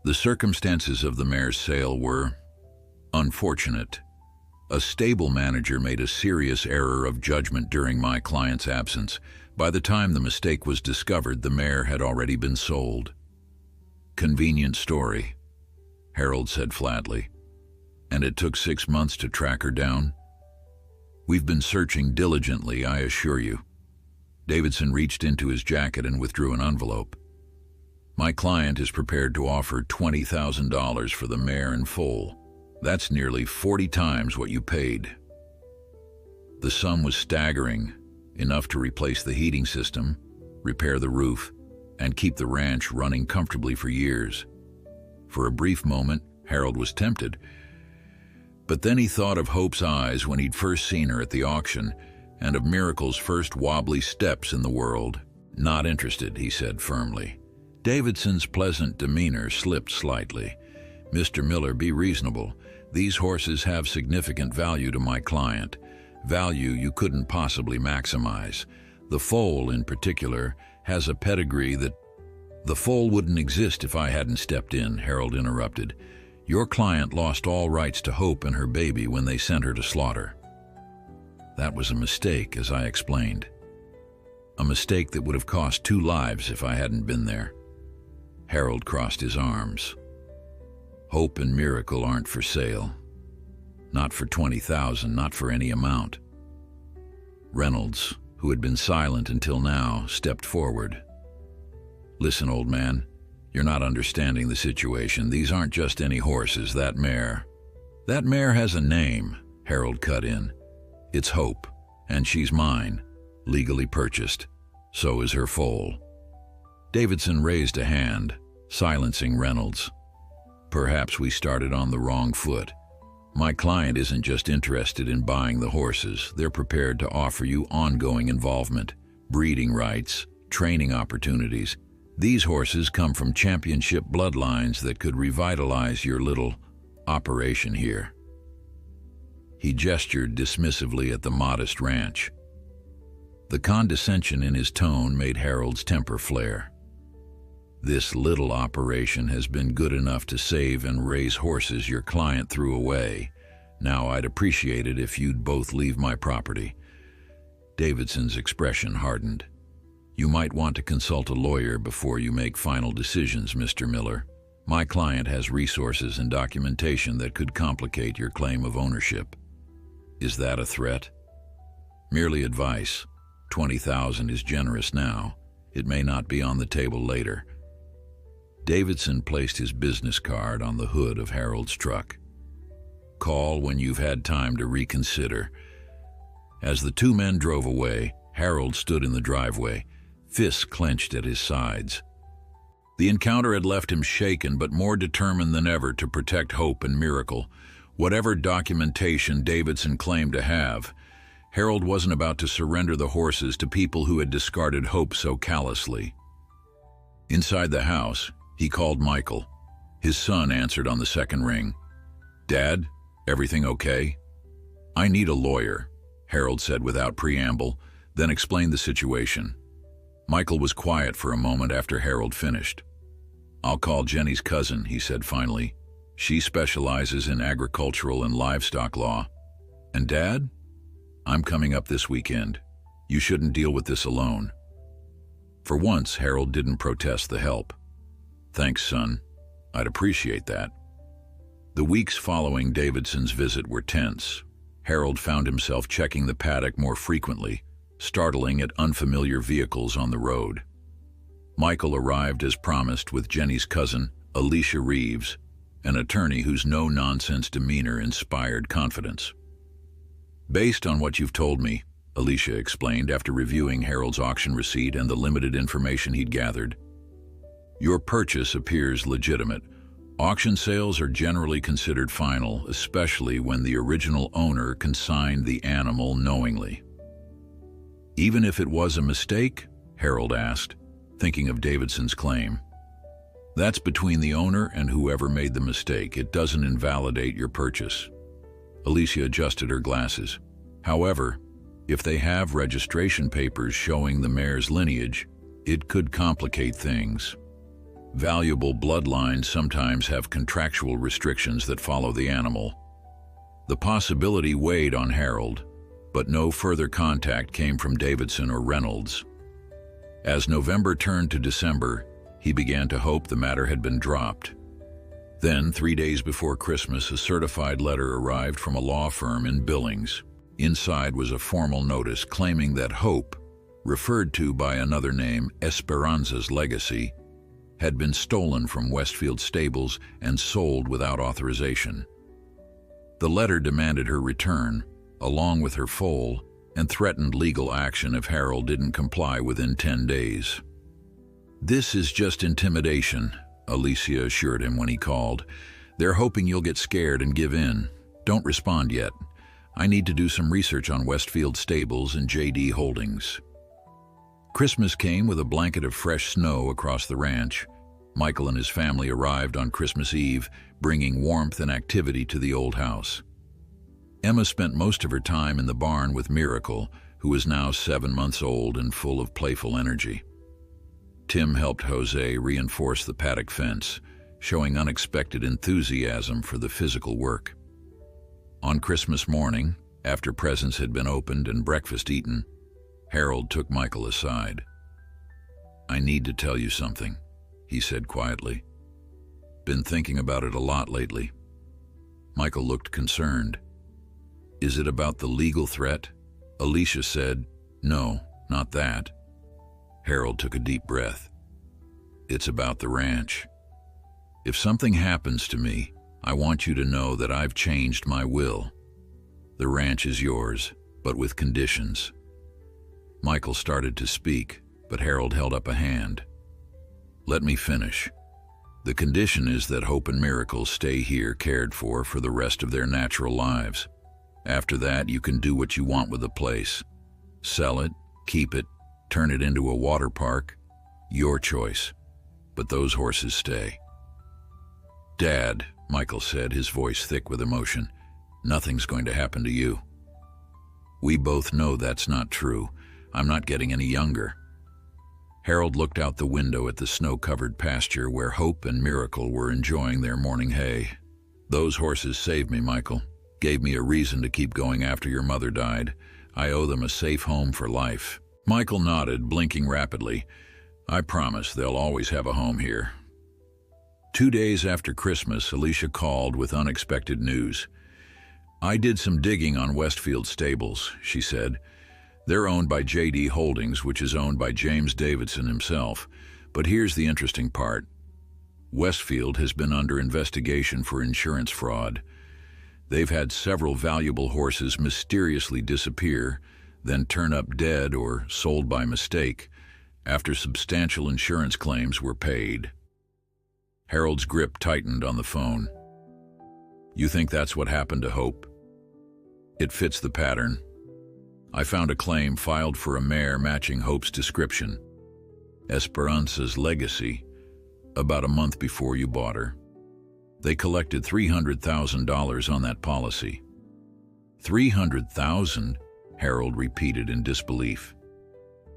"The circumstances of the mare's sale were unfortunate. A stable manager made a serious error of judgment during my client's absence. By the time the mistake was discovered, the mare had already been sold." "Convenient story," Harold said flatly. "And it took 6 months to track her down?" "We've been searching diligently, I assure you." Davidson reached into his jacket and withdrew an envelope. "My client is prepared to offer $20,000 for the mare and foal. That's nearly 40 times what you paid." The sum was staggering, enough to replace the heating system, repair the roof, and keep the ranch running comfortably for years. For a brief moment, Harold was tempted, but then he thought of Hope's eyes when he'd first seen her at the auction, and of Miracle's first wobbly steps in the world. "Not interested," he said firmly. Davidson's pleasant demeanor slipped slightly. "Mr. Miller, be reasonable. These horses have significant value to my client, value you couldn't possibly maximize. The foal, in particular, has a pedigree that—" "The foal wouldn't exist if I hadn't stepped in," Harold interrupted. "Your client lost all rights to Hope and her baby when they sent her to slaughter." "That was a mistake, as I explained. A mistake that would have cost 2 lives if I hadn't been there." Harold crossed his arms. "Hope and Miracle aren't for sale. Not for 20,000, not for any amount." Reynolds, who had been silent until now, stepped forward. "Listen, old man, you're not understanding the situation. These aren't just any horses. That mare has a name," Harold cut in. "It's Hope, and she's mine, legally purchased. So is her foal." Davidson raised a hand, silencing Reynolds. "Perhaps we started on the wrong foot. My client isn't just interested in buying the horses. They're prepared to offer you ongoing involvement, breeding rights, training opportunities. These horses come from championship bloodlines that could revitalize your little operation here." He gestured dismissively at the modest ranch. The condescension in his tone made Harold's temper flare. "This little operation has been good enough to save and raise horses your client threw away. Now I'd appreciate it if you'd both leave my property." Davidson's expression hardened. "You might want to consult a lawyer before you make final decisions, Mr. Miller. My client has resources and documentation that could complicate your claim of ownership." "Is that a threat?" "Merely advice. 20,000 is generous now. It may not be on the table later." Davidson placed his business card on the hood of Harold's truck. "Call when you've had time to reconsider." As the 2 men drove away, Harold stood in the driveway, fists clenched at his sides. The encounter had left him shaken but more determined than ever to protect Hope and Miracle. Whatever documentation Davidson claimed to have, Harold wasn't about to surrender the horses to people who had discarded Hope so callously. Inside the house, he called Michael. His son answered on the second ring. "Dad, everything okay?" "I need a lawyer," Harold said without preamble, then explained the situation. Michael was quiet for a moment after Harold finished. "I'll call Jenny's cousin," he said finally. "She specializes in agricultural and livestock law." "And Dad?" "I'm coming up this weekend. You shouldn't deal with this alone." For once, Harold didn't protest the help. Thanks, son. I'd appreciate that. The weeks following Davidson's visit were tense. Harold found himself checking the paddock more frequently, startling at unfamiliar vehicles on the road. Michael arrived as promised with Jenny's cousin, Alicia Reeves, an attorney whose no-nonsense demeanor inspired confidence. Based on what you've told me, Alicia explained after reviewing Harold's auction receipt and the limited information he'd gathered, your purchase appears legitimate. Auction sales are generally considered final, especially when the original owner consigned the animal knowingly. Even if it was a mistake? Harold asked, thinking of Davidson's claim. That's between the owner and whoever made the mistake. It doesn't invalidate your purchase. Alicia adjusted her glasses. However, if they have registration papers showing the mare's lineage, it could complicate things. Valuable bloodlines sometimes have contractual restrictions that follow the animal. The possibility weighed on Harold, but no further contact came from Davidson or Reynolds. As November turned to December, he began to hope the matter had been dropped. Then, 3 days before Christmas, a certified letter arrived from a law firm in Billings. Inside was a formal notice claiming that Hope, referred to by another name, Esperanza's Legacy, had been stolen from Westfield stables and sold without authorization. The letter demanded her return, along with her foal, and threatened legal action if Harold didn't comply within 10 days. This is just intimidation, Alicia assured him when he called. They're hoping you'll get scared and give in. Don't respond yet. I need to do some research on Westfield stables and JD Holdings. Christmas came with a blanket of fresh snow across the ranch. Michael and his family arrived on Christmas Eve, bringing warmth and activity to the old house. Emma spent most of her time in the barn with Miracle, who was now 7 months old and full of playful energy. Tim helped Jose reinforce the paddock fence, showing unexpected enthusiasm for the physical work. On Christmas morning, after presents had been opened and breakfast eaten, Harold took Michael aside. "I need to tell you something," he said quietly. "Been thinking about it a lot lately." Michael looked concerned. "Is it about the legal threat?" Alicia said, "No, not that." Harold took a deep breath. "It's about the ranch. If something happens to me, I want you to know that I've changed my will. The ranch is yours, but with conditions." Michael started to speak, but Harold held up a hand. "Let me finish. The condition is that Hope and Miracle stay here cared for the rest of their natural lives. After that, you can do what you want with the place. Sell it, keep it, turn it into a water park. Your choice. But those horses stay." "Dad," Michael said, his voice thick with emotion, "nothing's going to happen to you." "We both know that's not true. I'm not getting any younger." Harold looked out the window at the snow-covered pasture where Hope and Miracle were enjoying their morning hay. "Those horses saved me, Michael. Gave me a reason to keep going after your mother died. I owe them a safe home for life." Michael nodded, blinking rapidly. "I promise they'll always have a home here." 2 days after Christmas, Alicia called with unexpected news. "I did some digging on Westfield stables," she said. "They're owned by JD Holdings, which is owned by James Davidson himself. But here's the interesting part. Westfield has been under investigation for insurance fraud. They've had several valuable horses mysteriously disappear, then turn up dead or sold by mistake, after substantial insurance claims were paid." Harold's grip tightened on the phone. "You think that's what happened to Hope?" "It fits the pattern. I found a claim filed for a mare matching Hope's description, Esperanza's Legacy, about a month before you bought her. They collected $300,000 on that policy." "300,000?" Harold repeated in disbelief.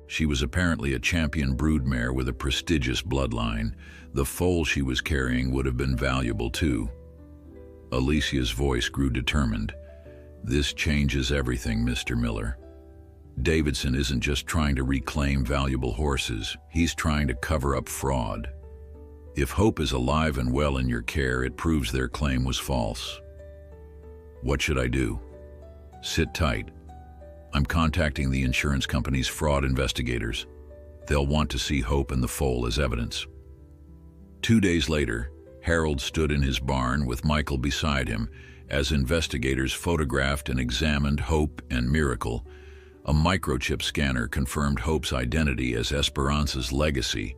She was apparently a champion broodmare with a prestigious bloodline. The foal she was carrying would have been valuable too. Alicia's voice grew determined. "This changes everything, Mr. Miller. Davidson isn't just trying to reclaim valuable horses. He's trying to cover up fraud." If Hope is alive and well in your care, it proves their claim was false. What should I do? Sit tight. I'm contacting the insurance company's fraud investigators. They'll want to see Hope and the foal as evidence. 2 days later, Harold stood in his barn with Michael beside him as investigators photographed and examined Hope and Miracle. A microchip scanner confirmed Hope's identity as Esperanza's legacy,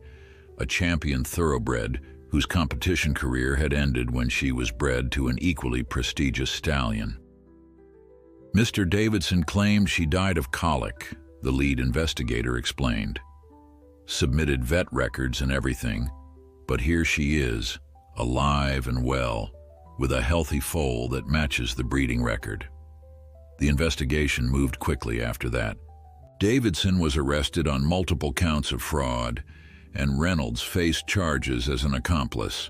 a champion thoroughbred whose competition career had ended when she was bred to an equally prestigious stallion. Mr. Davidson claimed she died of colic, the lead investigator explained. Submitted vet records and everything, but here she is, alive and well, with a healthy foal that matches the breeding record. The investigation moved quickly after that. Davidson was arrested on multiple counts of fraud, and Reynolds faced charges as an accomplice.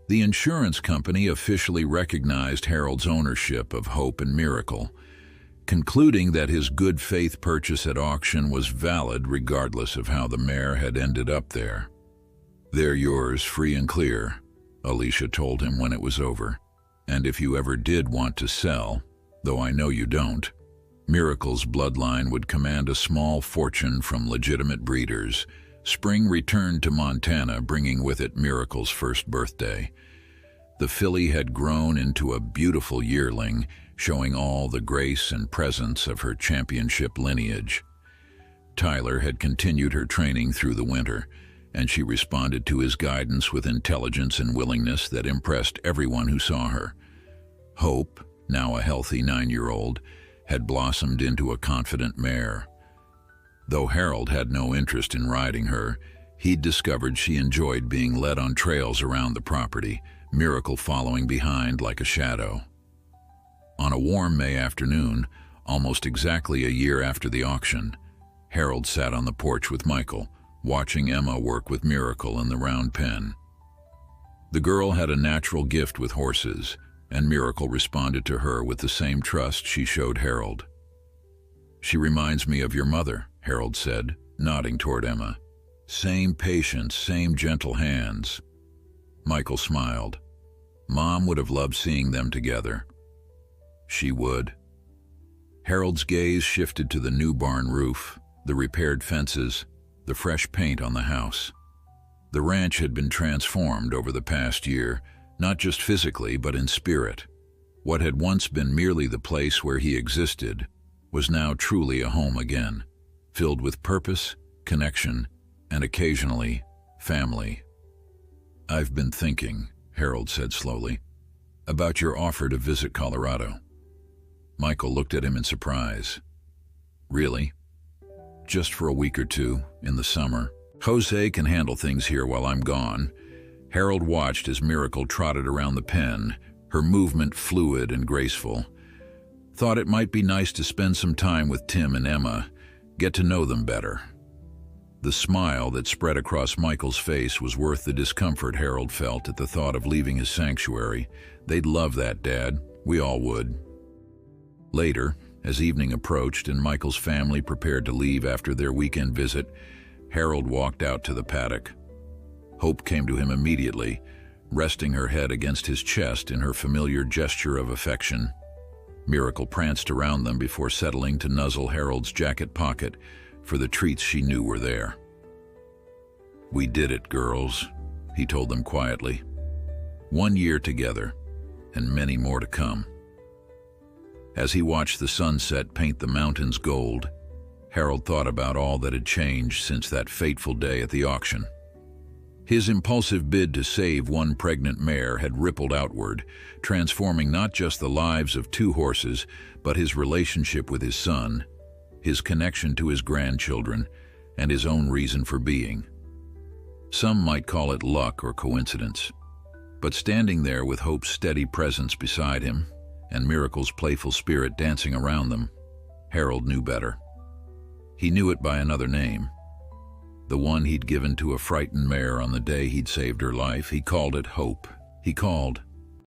The insurance company officially recognized Harold's ownership of Hope and Miracle, concluding that his good faith purchase at auction was valid regardless of how the mare had ended up there. "They're yours, free and clear," Alicia told him when it was over. "And if you ever did want to sell, though I know you don't, Miracle's bloodline would command a small fortune from legitimate breeders." Spring returned to Montana, bringing with it Miracle's first birthday. The filly had grown into a beautiful yearling, showing all the grace and presence of her championship lineage. Tyler had continued her training through the winter, and she responded to his guidance with intelligence and willingness that impressed everyone who saw her. Hope, now a healthy 9-year-old, had blossomed into a confident mare. Though Harold had no interest in riding her, he'd discovered she enjoyed being led on trails around the property, Miracle following behind like a shadow. On a warm May afternoon, almost exactly a year after the auction, Harold sat on the porch with Michael, watching Emma work with Miracle in the round pen. The girl had a natural gift with horses, and Miracle responded to her with the same trust she showed Harold. "She reminds me of your mother," Harold said, nodding toward Emma. "Same patience, same gentle hands." Michael smiled. Mom would have loved seeing them together. She would. Harold's gaze shifted to the new barn roof, the repaired fences, the fresh paint on the house. The ranch had been transformed over the past year, not just physically but in spirit. What had once been merely the place where he existed was now truly a home again, filled with purpose, connection, and occasionally, family. "I've been thinking," Harold said slowly, "about your offer to visit Colorado." Michael looked at him in surprise. "Really? Just for a week or two, in the summer? Jose can handle things here while I'm gone." Harold watched as Miracle trotted around the pen, her movement fluid and graceful. Thought it might be nice to spend some time with Tim and Emma, get to know them better. The smile that spread across Michael's face was worth the discomfort Harold felt at the thought of leaving his sanctuary. "They'd love that, Dad. We all would." Later, as evening approached and Michael's family prepared to leave after their weekend visit, Harold walked out to the paddock. Hope came to him immediately, resting her head against his chest in her familiar gesture of affection. Miracle pranced around them before settling to nuzzle Harold's jacket pocket for the treats she knew were there. "We did it, girls," he told them quietly. "1 year together, and many more to come." As he watched the sunset paint the mountains gold, Harold thought about all that had changed since that fateful day at the auction. His impulsive bid to save one pregnant mare had rippled outward, transforming not just the lives of 2 horses, but his relationship with his son, his connection to his grandchildren, and his own reason for being. Some might call it luck or coincidence, but standing there with Hope's steady presence beside him and Miracle's playful spirit dancing around them, Harold knew better. He knew it by another name, the one he'd given to a frightened mare on the day he'd saved her life. He called it Hope. He called